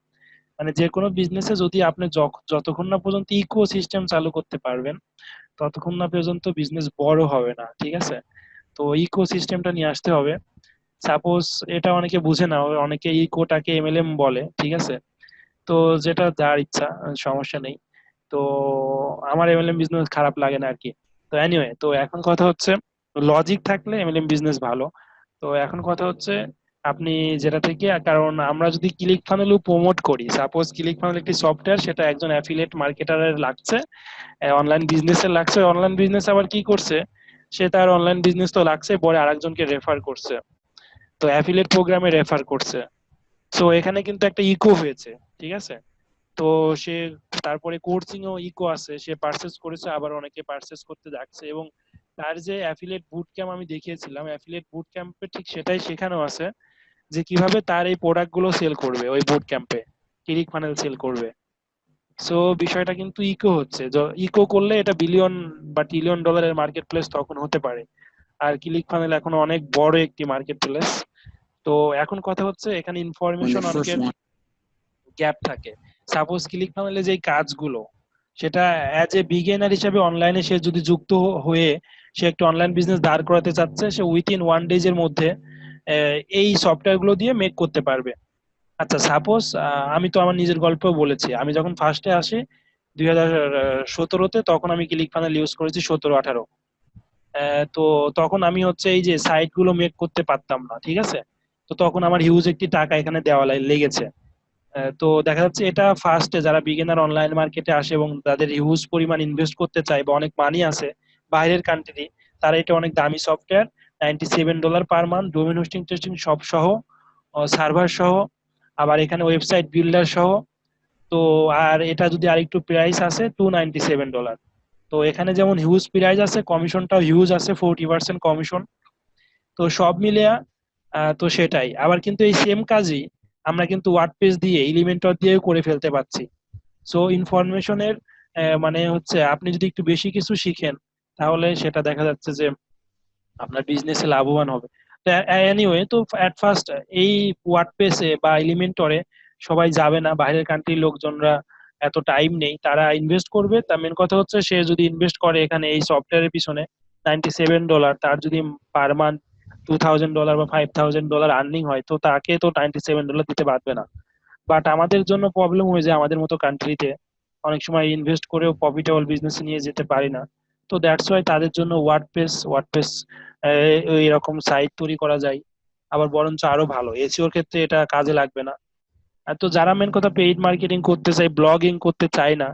মানে যে কোনো বিজনেসে যদি আপনি যতক্ষণ না পর্যন্ত ইকো সিস্টেম চালু করতে পারবেন, ততক্ষণ না পর্যন্ত বিজনেস বড় হবে না, ঠিক আছে। তো ইকো সিস্টেমটা নিয়ে আসতে হবে। সাপোজ এটা অনেকে বুঝে না, অনেকে ইকোটাকে এমএলএম বলে, ঠিক আছে। তো যেটা যার ইচ্ছা, সমস্যা নেই। তো আমার এমএলএম বিজনেস খারাপ লাগে না আর কি। তো এনিওয়ে, তো এখন কথা হচ্ছে লজিক থাকলে এমএলএম বিজনেস ভালো। তো এখন কথা হচ্ছে আপনি যেটা থেকে, কারণ আমরা যদি ক্লিক ফানেলও প্রমোট করি, সাপোজ ক্লিক ফানেল একটি সফটওয়্যার, সেটা একজন অ্যাফিলিয়েট মার্কেটারের লাগছে, অনলাইন বিজনেসের লাগছে। অনলাইন বিজনেস আবার কি করছে, সে তার অনলাইন বিজনেস তো লাগছে, পরে আরেকজনকে রেফার করছে, তো অ্যাফিলিয়েট প্রোগ্রামে রেফার করছে। তো এখানে কিন্তু একটা ইকো হয়েছে, ঠিক আছে। তো সে তারপরে কোর্সিং ও ইকো আছে, সে পারচেজ করেছে, আবার অনেকে পারচেজ করতে যাচ্ছে। এবং তার যে অ্যাফিলিয়েট বুট ক্যাম্প আমি দেখিয়েছিলাম, অ্যাফিলিয়েট বুট ক্যাম্পে ঠিক সেটাই শেখানো আছে, যে কিভাবে তার এই প্রোডাক্ট গুলো সেল করবে ওই বুট ক্যাম্পে, ক্লিক ফানেল সেল করবে। সো বিষয়টা কিন্তু ইকো হচ্ছে, ইকো করলে এটা বিলিয়ন বা ট্রিলিয়ন ডলারের মার্কেট প্লেস তখন হতে পারে। আর ক্লিক ফানেল এখন অনেক বড় একটি মার্কেট প্লেস। তো এখন কথা হচ্ছে এখানে when they ইনফরমেশন first অনেকের want গ্যাপ থাকে। সাপোজ ক্লিক ফানেলে যে কাজগুলো, সেটা অ্যাজ এ বিগিনার হিসেবে অনলাইনে সে যদি যুক্ত হয়ে সে একটা অনলাইন বিজনেস দাঁড় করাতে চাচ্ছে, সে উইথিন 1 ডেজ এর মধ্যে এই সফটওয়্যার গুলো দিয়ে মেক করতে পারবে। আচ্ছা, সাপোজ আমি তো আমার নিজের গল্প বলেছি, আমি যখন ফার্স্টে আসি 2017-তে, তখন আমি ক্লিক ফানেল ইউজ করেছি 17-18। তো তখন আমি হচ্ছে এই যে সাইট গুলো মেক করতে পারতাম না, ঠিক আছে। তো তখন আমার হিউজ একটি টাকা এখানে দেওয়া লেগেছে। তো দেখা যাচ্ছে এটা ফার্স্টে যারা বিগিনার অনলাইন মার্কেটে আসে এবং তাদের হিউজ পরিমাণ ইনভেস্ট করতে চায় বা অনেক মানি আছে বাইরের কান্ট্রি, তারা এটা অনেক দামি software, $97 per month, domain hosting testing সব সহ, সার্ভার সহ, আবার এখানে ওয়েবসাইট বিল্ডার সহ। তো আর এটা যদি আরেকটু প্রাইস আছে $297। তো এখানে যেমন হিউজ প্রাইস আছে, কমিশনটাও হিউজ আছে, 40% কমিশন। তো সব মিলিয়ে তো সেটাই। আবার কিন্তু এই সেম কাজই আমরা কিন্তু ওয়ার্ডপ্রেস দিয়ে, এলিমেন্টর দিয়েও করে ফেলতে পারছি। সো ইনফরমেশনের মানে হচ্ছে আপনি যদি একটু বেশি কিছু শিখেন, তাহলে সেটা দেখা যাচ্ছে যে আপনার বিজনেসে লাভবান হবে। তো এনিওয়ে, তো অ্যাট ফার্স্ট এই ওয়ার্ডপ্রেসে বা এলিমেন্টরে সবাই যাবে না, বাইরের কান্ট্রির লোকজনরা এত টাইম নেই, তারা ইনভেস্ট করবে। তার মেন কথা হচ্ছে সে যদি ইনভেস্ট করে এখানে এই সফটওয়্যারের পিছনে $97, তার যদি পার মান্থ $2000 বা $5000 আর্নিং হয়, তো তাকে তো $97 দিতে পারবে না। বাট আমাদের জন্য প্রবলেম হয়ে যায়, আমাদের মতো কান্ট্রিতে অনেক সময় ইনভেস্ট করেও প্রফিটেবল বিজনেস নিয়ে যেতে পারি না। তো দ্যাটস ওয়াই তাদের জন্য ওয়ার্ডপ্রেস এরকম সাইট তৈরি করা যায়। আবার বরঞ্চ আরো ভালো, এসইওর ক্ষেত্রে এটা কাজে লাগবে না। আর তো যারা মেন কথা পেইড মার্কেটিং করতে চায়, ব্লগিং করতে চায় না,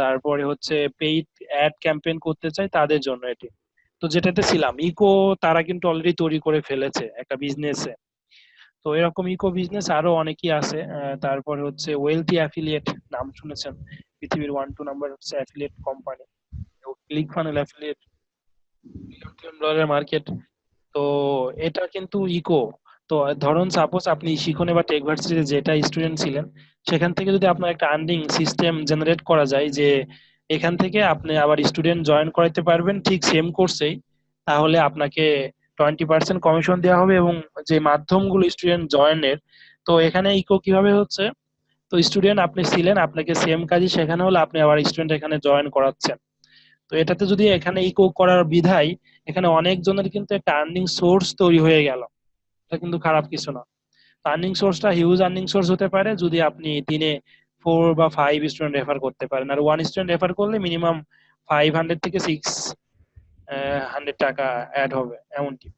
তারপরে হচ্ছে পেইড অ্যাড ক্যাম্পেইন করতে চায়, তাদের জন্য এটি। তো যেটাতে ছিলাম ইকো, তারা কিন্তু অলরেডি তৈরি করে ফেলেছে একটা বিজনেসে। তো এরকম ইকো বিজনেস আরো অনেকই আছে। তারপরে হচ্ছে ওয়েলথি অ্যাফিলিয়েট, নাম শুনেছেন? পৃথিবীর 1-2 নাম্বার হচ্ছে affiliate company, click funnel affiliate, $1 trillion market. তো এটা কিন্তু ইকো। তো ধরুন সাপোজ আপনি শিখনে বা টেক ভার্সিটিতে যেটা স্টুডেন্ট ছিলেন, সেখান থেকে যদি আপনার একটা আর্নিং সিস্টেম জেনারেট করা যায় যে এখান থেকে আপনি আবার স্টুডেন্ট জয়েন করাতে পারবেন ঠিক সেম কোর্সেই, তাহলে আপনাকে 20% কমিশন দেওয়া হবে। এবং যে মাধ্যমগুলো স্টুডেন্ট জয়েনের, তো এখানে ইকো কিভাবে হচ্ছে, তো স্টুডেন্ট আপনি ছিলেন, আপনাকে সেম কাজই শেখানো হলো, আপনি আবার স্টুডেন্ট এখানে জয়েন করাচ্ছেন। তো এটাতে যদি এখানে ইকো করার বিধায় এখানে অনেকজনের কিন্তু একটা আর্নিং সোর্স তৈরি হয়ে গেল। এটা কিন্তু খারাপ কিছু না। আর্নিং সোর্সটা হিউজ আর্নিং সোর্স হতে পারে যদি আপনি দিনে 4 বা 5 স্টুডেন্ট রেফার করতে পারেন। আর 1 স্টুডেন্ট রেফার করলে মিনিমাম 500 থেকে 600 টাকা অ্যাড হবে এমনটি।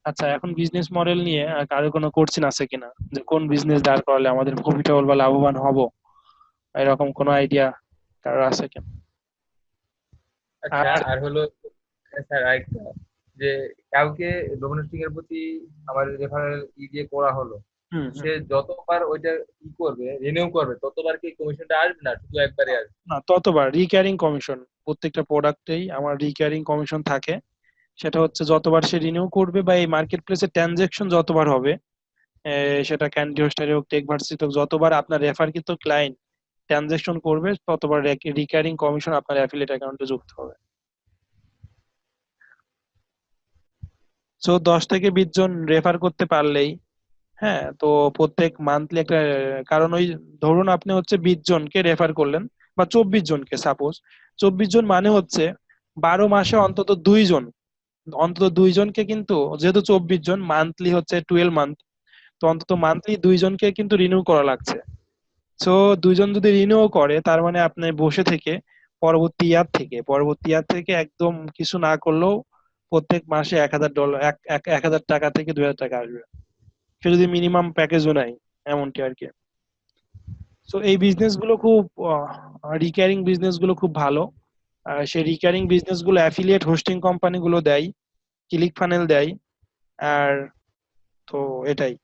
আচ্ছা, এখন বিজনেস মডেল নিয়ে কারো কোনো কোশ্চেন আছে কিনা, যে কোন বিজনেস দাঁড় করালে আমাদের প্রফিটেবল বা লাভবান হব, এরকম কোনো আইডিয়া কারো আছে কিনা? আচ্ছা, আর আর হলো স্যার আরেকটা, যে কাউকে ডোমেস্টিক এর প্রতি আমার রেফারেল দিয়ে করা হলো, হুম তো হুম সে যতবার ওইটা করবে, রিনিউ করবে, ততবার কি কমিশনটা আসবে না শুধু একবারে আসবে? না, ততবার রিক্যারিং কমিশন। প্রত্যেকটা প্রোডাক্টেই আমার রিক্যারিং কমিশন থাকে। সেটা হচ্ছে যতবার সে রিনিউ করবে বা এই মার্কেট প্লেসে ট্রানজেকশন যতবার হবে, সেটা ক্যান্ডি হোস্টারে হোক, টেক ভার্সিটি হোক, যতবার আপনার রেফারকৃত ক্লায়েন্ট ট্রানজেকশন করবে, ততবার রিক্যারিং কমিশন আপনার অ্যাফিলিয়েট অ্যাকাউন্টে যুক্ত হবে। সো 10 থেকে 20 জন রেফার করতে পারলেই, হ্যাঁ, তো প্রত্যেক মান্থলি একটা, কারণ ওই ধরুন আপনি হচ্ছে 20 জনকে রেফার করলেন বা 24 জনকে, সাপোজ 24 জন মানে হচ্ছে 12 মাসে অন্তত দুইজনকে কিন্তু, যেহেতু 24 জন মান্থলি হচ্ছে 12 মান্থ, তো অন্তত মান্থলি 2 জনকে কিন্তু রিনিউ করা লাগছে। সো 2 জন যদি রিনিউ করে, তার মানে আপনি বসে থেকে পরবর্তী ইয়ার থেকে একদম কিছু না করলেও প্রত্যেক মাসে $1000, 1000 টাকা থেকে 2000 টাকা আসবে, সে যদি মিনিমাম প্যাকেজও নেয়, এমনটি আর কি। সো এই বিজনেস গুলো খুব, রিকারিং বিজনেস গুলো খুব ভালো। সেই রিকারিং বিজনেস গুলো অ্যাফিলিয়েট হোস্টিং কোম্পানি গুলো দেয়, ক্লিক ফানেল দেয়। আর তো এটাই।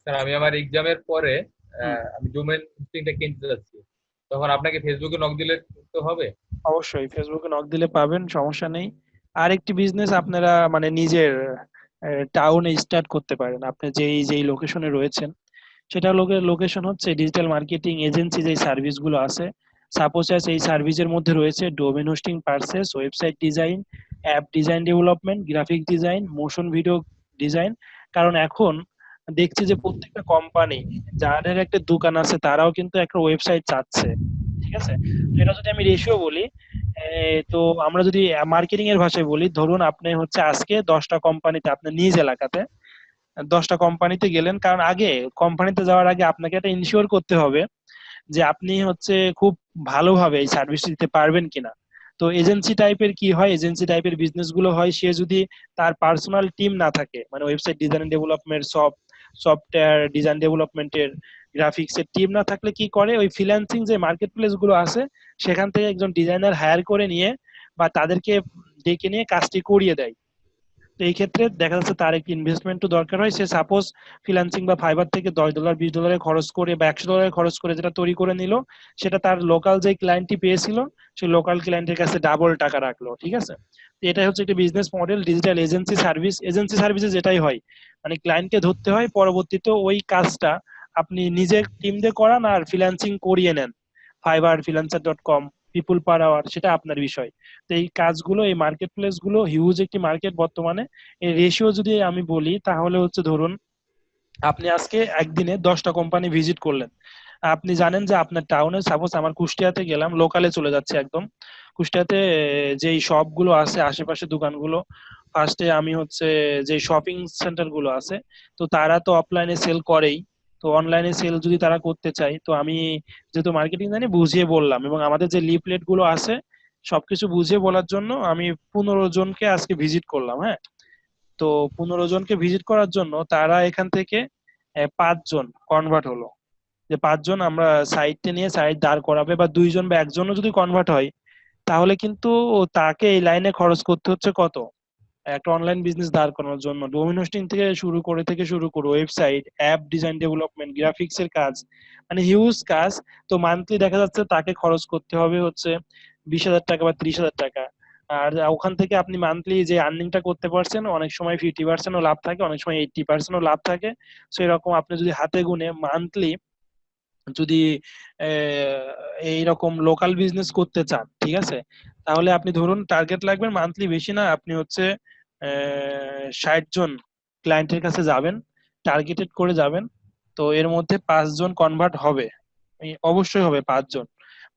স্যার আমি আমার এক্সামের পরে হুম, আমি ডোমেন হোস্টিংটা কিনতে যাচ্ছি, তখন আপনাকে ফেসবুকে নক দিলে তো হবে? অবশ্যই ফেসবুকে নক দিলে পাবেন, সমস্যা নেই। আর একটি বিজনেস আপনারা মানে নিজের টাউনে স্টার্ট করতে পারেন, আপনি যেই যেই লোকেশনে রয়েছেন। সেটা লোকেশন হচ্ছে ডিজিটাল মার্কেটিং এজেন্সি যে সার্ভিস গুলো আছে, সাপোজ এই সার্ভিসের মধ্যে রয়েছে domain hosting purchase, website design, app design development, graphic design, motion video design. কারণ এখন দেখছি যে প্রত্যেকটা কোম্পানি, যাদের একটা দোকান আছে, তারাও কিন্তু একটা ওয়েবসাইট চাচ্ছে। ঠিক আছে? তো এটা যদি আমি রেশিও বলি, তো আমরা যদি মার্কেটিং এর ভাষায় বলি, ধরুন আপনি হচ্ছে আজকে 10টা কোম্পানিতে, আপনার নিজ এলাকাতে 10টা কোম্পানিতে গেলেন। কারণ আগে কোম্পানিতে যাওয়ার আগে আপনাকে এটা ইনশিওর করতে হবে যে আপনি হচ্ছে খুব ভালোভাবে এই সার্ভিস দিতে পারবেন কিনা। তো এজেন্সি টাইপের কি হয়, এজেন্সি টাইপের বিজনেস গুলো হয়, সে যদি তার পার্সোনাল টিম না থাকে, মানে website design development, software design ডেভেলপমেন্টের, গ্রাফিক্স এর টিম না থাকলে কি করে, ওই ফ্রিল্যান্সিং যে মার্কেট প্লেস গুলো আছে, সেখান থেকে একজন ডিজাইনার হায়ার করে নিয়ে বা তাদেরকে ডেকে নিয়ে কাজটি করিয়ে দেয়। তো এই ক্ষেত্রে দেখা যাচ্ছে তার একটি ইনভেস্টমেন্টও দরকার হয়। সে সাপোজ ফ্রিল্যান্সিং বা ফাইবার থেকে $10 $20 খরচ করে বা $100 খরচ করে যেটা তৈরি করে নিল, সেটা তার লোকাল যে ক্লায়েন্টটি পেয়েছিল সেই লোকাল ক্লায়েন্টের কাছে ডাবল টাকা রাখলো। ঠিক আছে, তো এটাই হচ্ছে একটা business model. Digital agency service, agency সার্ভিসে যেটাই হয় মানে ক্লায়েন্টকে ধরতে হয়, পরবর্তীতে ওই কাজটা আপনি নিজের টিম দিয়ে করান আর ফ্রিল্যান্সিং করিয়ে নেন। ফাইবার, ফ্রিল্যান্সার.com, পিপুল পার আওয়ার, সেটা আপনার বিষয়। তো এই কাজগুলো, এই মার্কেট প্লেস গুলো হিউজ একটি মার্কেট বর্তমানে। এই রেশিও যদি আমি বলি তাহলে হচ্ছে ধরুন আপনি আজকে একদিনে 10টা কোম্পানি ভিজিট করলেন। আপনি জানেন যে আপনার টাউনে, সাপোজ আমার কুষ্টিয়াতে গেলাম, লোকালে চলে যাচ্ছে একদম। কুষ্টিয়াতে যেই শপ গুলো আছে, আশেপাশে দোকানগুলো, ফার্স্টে আমি হচ্ছে যে শপিং সেন্টার গুলো আছে, তো তারা তো অফলাইনে সেল করেই। তো অনলাইনে সেল যদি তারা করতে চায়, তো আমি যেহেতু মার্কেটিং জানি বুঝিয়ে বললাম, এবং আমাদের যে লিফলেট গুলো আছে সবকিছু বুঝিয়ে বলার জন্য আমি 15 জনকে আজকে ভিজিট করলাম। হ্যাঁ, তো 15 জনকে ভিজিট করার জন্য তারা এখান থেকে 5 জন কনভার্ট হলো। যে 5 জন আমরা সাইটে নিয়ে সাইট দাঁড় করাবে, বা 2 জন বা একজনও যদি কনভার্ট হয়, তাহলে কিন্তু তাকে এই লাইনে খরচ করতে হচ্ছে কত, একটা অনলাইন বিজনেস দাঁড় করানোর জন্য ডোমেইন হোস্টিং থেকে শুরু করে website, app design, development, graphics এর কাজ, মানে হিউজ কাজ। তো মান্থলি দেখা যাচ্ছে তাকে খরচ করতে হবে হচ্ছে 20,000 টাকা বা 30,000 টাকা। আর ওখান থেকে আপনি মান্থলি যে আর্নিংটা করতে পারছেন, অনেক সময় 50%ও লাভ থাকে, অনেক সময় 80%ও লাভ থাকে। তো এরকম আপনি যদি হাতে গুনে মান্থলি যদি এইরকম লোকাল বিজনেস করতে চান, ঠিক আছে, তাহলে আপনি ধরুন টার্গেট লাগবে মান্থলি বেশি না, আপনি হচ্ছে 60 জন ক্লায়েন্টের কাছে যাবেন, টার্গেটেড করে যাবেন। তো এর মধ্যে 5 জন কনভার্ট হবে, অবশ্যই হবে 5 জন।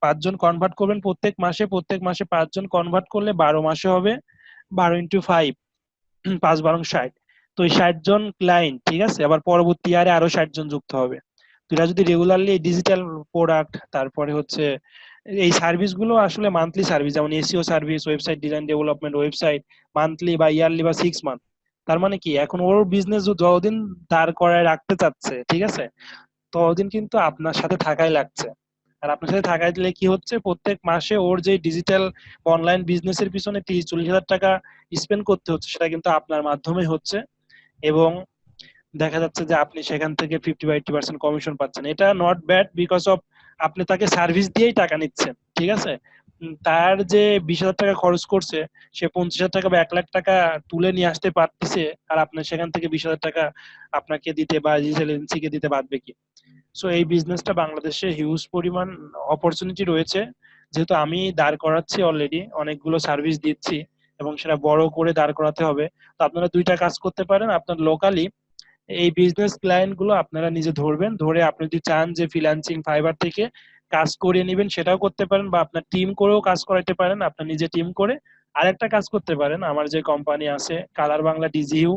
5 জন কনভার্ট করবেন প্রত্যেক মাসে 5 জন কনভার্ট করলে 12 মাসে হবে 12 × 5, 5 × 12 = 60। তো এই 60 জন ক্লায়েন্ট, ঠিক আছে, আবার পরবর্তী ইয়ারে আরো 60 জন যুক্ত হবে। তো এরা যদি রেগুলারলি ডিজিটাল প্রোডাক্ট, তারপরে হচ্ছে এই সার্ভিস গুলো আসলে মান্থলি সার্ভিস, যেমন SEO service, website design development, website monthly বা ইয়ারলি বা 6 মান্থ। তার মানে কি, এখন ওর বিজনেস যতদিন দাঁড় করায় রাখতে চাচ্ছে, ঠিক আছে, ততদিন কিন্তু আপনার সাথে থাকাই লাগছে। আর আপনার সাথে থাকাই দিলে কি হচ্ছে, প্রত্যেক মাসে ওর যে ডিজিটাল অনলাইন বিজনেসের পিছনে 30-40 হাজার টাকা স্পেন্ড করতে হচ্ছে, সেটা কিন্তু আপনার মাধ্যমে হচ্ছে। এবং দেখা যাচ্ছে যে আপনি সেখান থেকে 50 বা 80% কমিশন পাচ্ছেন। এটা নট ব্যাড, বিকজ অফ আপনি তাকে সার্ভিস দিয়েই টাকা নিচ্ছেন। ঠিক আছে, তার যে 20,000 টাকা খরচ করছে, সে 50,000 টাকা বা 1 লাখ টাকা তুলে নিয়ে আসতে পারতেছে, আর আপনার সেখান থেকে 20,000 টাকা আপনাকে দিতে বা ডিজিটাল এজেন্সিকে দিতে বাধবে কি? সো এই বিজনেসটা বাংলাদেশে হিউজ পরিমাণ অপরচুনিটি রয়েছে। যেহেতু আমি দাঁড় করাচ্ছি, অলরেডি অনেকগুলো সার্ভিস দিচ্ছি, এবং সেটা বড় করে দাঁড় করাতে হবে। তো আপনারা দুইটা কাজ করতে পারেন। আপনার লোকালি এই বিজনেস ক্লায়েন্ট গুলো আপনারা নিজে ধরবেন, ধরে আপনি যদি চান যে ফ্রিল্যান্সিং ফাইবার থেকে কাজ করিয়ে নেবেন, সেটাও করতে পারেন, বা আপনার টিম করেও কাজ করাইতে পারেন, আপনার নিজে টিম করে। আরেকটা কাজ করতে পারেন, আমার যে কোম্পানি আছে কালার বাংলা ডিজিইউ,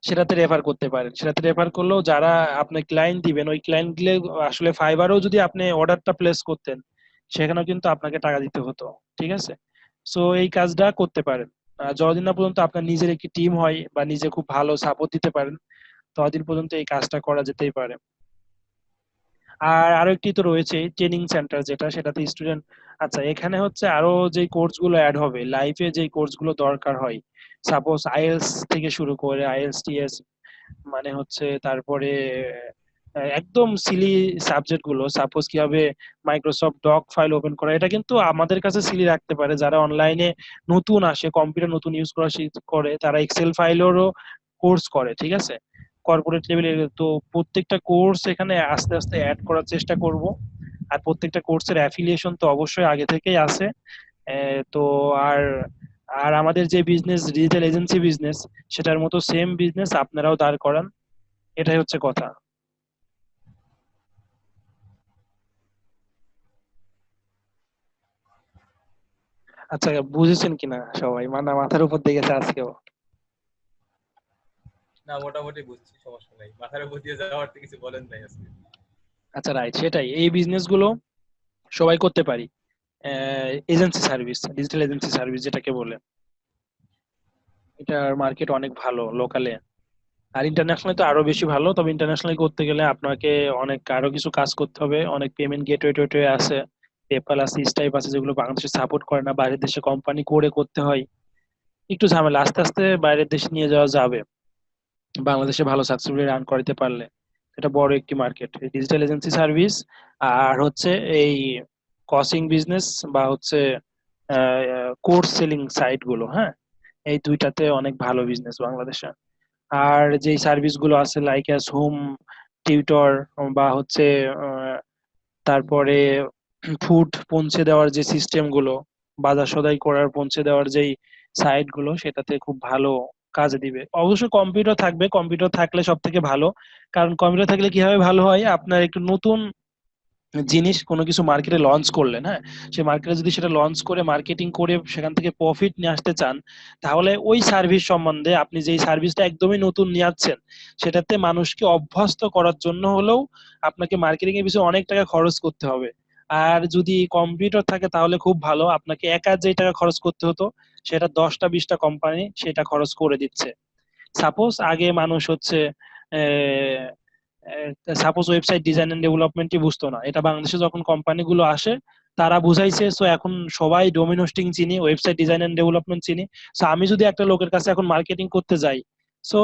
সেটাতে রেফার করতে পারেন। সেটাতে রেফার করলেও যারা আপনি ক্লায়েন্ট দিবেন, ওই ক্লায়েন্ট গুলো আসলে ফাইবারও যদি আপনি অর্ডারটা প্লেস করতেন, সেখানেও কিন্তু আপনাকে টাকা দিতে হতো। ঠিক আছে, সো এই কাজটা করতে পারেন। যতদিন না পর্যন্ত আপনার নিজের একটি টিম হয় বা নিজে খুব ভালো সাপোর্ট দিতে পারেন, ততদিন পর্যন্ত এই কাজটা করা যেতেই পারে। আর আরো একটি তো রয়েছে ট্রেনিং সেন্টার, যেটা সেটাতে স্টুডেন্ট, আচ্ছা এখানে হচ্ছে আরো যে কোর্স গুলো অ্যাড হবে, লাইফে যে কোর্স গুলো দরকার হয়, সাপোজ আইএলস থেকে শুরু করে আইএলস টিএস, মানে হচ্ছে তারপরে একদম সিলি সাবজেক্ট গুলো, সাপোজ কিভাবে মাইক্রোসফট ডক ফাইল ওপেন করা, এটা কিন্তু আমাদের কাছে সিলি রাখতে পারে যারা অনলাইনে নতুন আসে, কম্পিউটার নতুন ইউজ করা করে, তারা এক্সেল ফাইলেরও কোর্স করে। ঠিক আছে, কর্পোরেট লেভেলে। তো প্রত্যেকটা কোর্স এখানে আস্তে আস্তে অ্যাড করার চেষ্টা করব। আর প্রত্যেকটা কোর্সের অ্যাফিলিয়েশন তো অবশ্যই আগে থেকেই আছে। তো আর আর আমাদের যে বিজনেস, ডিজিটাল এজেন্সি বিজনেস, সেটার মতো সেম বিজনেস আপনারাও দাঁড় করান, এটাই হচ্ছে কথা। আচ্ছা, বুঝেছেন কিনা সবাই, মানে মাথার উপর দেখেছে আজকেও? না, মোটামুটি বুঝছি, সমস্যা নাই, মাথার উপর দিয়ে যাওয়ার তো কিছু বলেন নাই আজকে। আচ্ছা, রাইট, সেটাই, এই বিজনেস গুলো সবাই করতে পারি। Agency service, digital agency service যেটাকে বলে, এটার মার্কেট অনেক ভালো লোকালে। আর ইন্টারন্যাশনালি তো আরো বেশি ভালো, তবে ইন্টারন্যাশনালি করতে গেলে আপনাকে অনেক আরো কিছু কাজ করতে হবে, অনেক পেমেন্ট গেটওয়ে টেটওয়ে আছে, পেপ্যাল আছে, স্ট্রাইপ আছে, যেগুলো বাংলাদেশে সাপোর্ট করে না, বাইরের দেশে কোম্পানি করে করতে হয়, একটু ঝামেলা। আস্তে আস্তে বাইরের দেশে নিয়ে যাওয়া যাবে বাংলাদেশে ভালো সাকসেসফুলি রান করতে পারলে। এটা বড় একটি মার্কেট, ডিজিটাল এজেন্সি সার্ভিস আর হচ্ছে এই কসিং বিজনেস বা হচ্ছে কোর্স সেলিং সাইট গুলো। হ্যাঁ, এই দুইটাতে অনেক ভালো বিজনেস বাংলাদেশে। আর যেই সার্ভিস গুলো আছে লাইক অ্যাজ হোম টিউটর বা হচ্ছে আহ, তারপরে ফুড পৌঁছে দেওয়ার যে সিস্টেম গুলো, বাজার সদাই করার পৌঁছে দেওয়ার যেই সাইট গুলো, সেটাতে খুব ভালো কাজে দিবে। অবশ্যই কম্পিউটার থাকবে, কম্পিউটার থাকলে সব থেকে ভালো। কারণ কম্পিউটার থাকলে কিভাবে ভালো হয়, আপনার একটু নতুন জিনিস কোনো কিছু মার্কেটে লঞ্চ করলেন, হ্যাঁ, সেই মার্কেটে যদি সেটা লঞ্চ করে মার্কেটিং করে সেখান থেকে প্রফিট নিয়ে আসতে চান, তাহলে ওই সার্ভিস সম্বন্ধে, আপনি যেই সার্ভিসটা একদমই নতুন নিয়ে আসছেন, সেটাতে মানুষকে অভ্যস্ত করার জন্য হলেও আপনাকে মার্কেটিং এর পিছনে অনেক টাকা খরচ করতে হবে। আর যদি কম্পিউটার থাকে তাহলে খুব ভালো, আপনাকে একা যেই টাকা খরচ করতে হতো সেটা 10টা 20টা কোম্পানি সেটা খরচ করে দিচ্ছে। সাপোজ আগে মানুষ হচ্ছে সাপোজ ওয়েবসাইট ডিজাইন এন্ড ডেভেলপমেন্টই বুঝতো না, এটা বাংলাদেশে যখন কোম্পানিগুলো আসে তারা বুঝাইছে, সো এখন সবাই ডোমেন হোস্টিং চিনি, ওয়েবসাইট ডিজাইন এন্ড ডেভেলপমেন্ট চিনি। সো আমি যদি একটা লোকের কাছে এখন মার্কেটিং করতে যাই, সো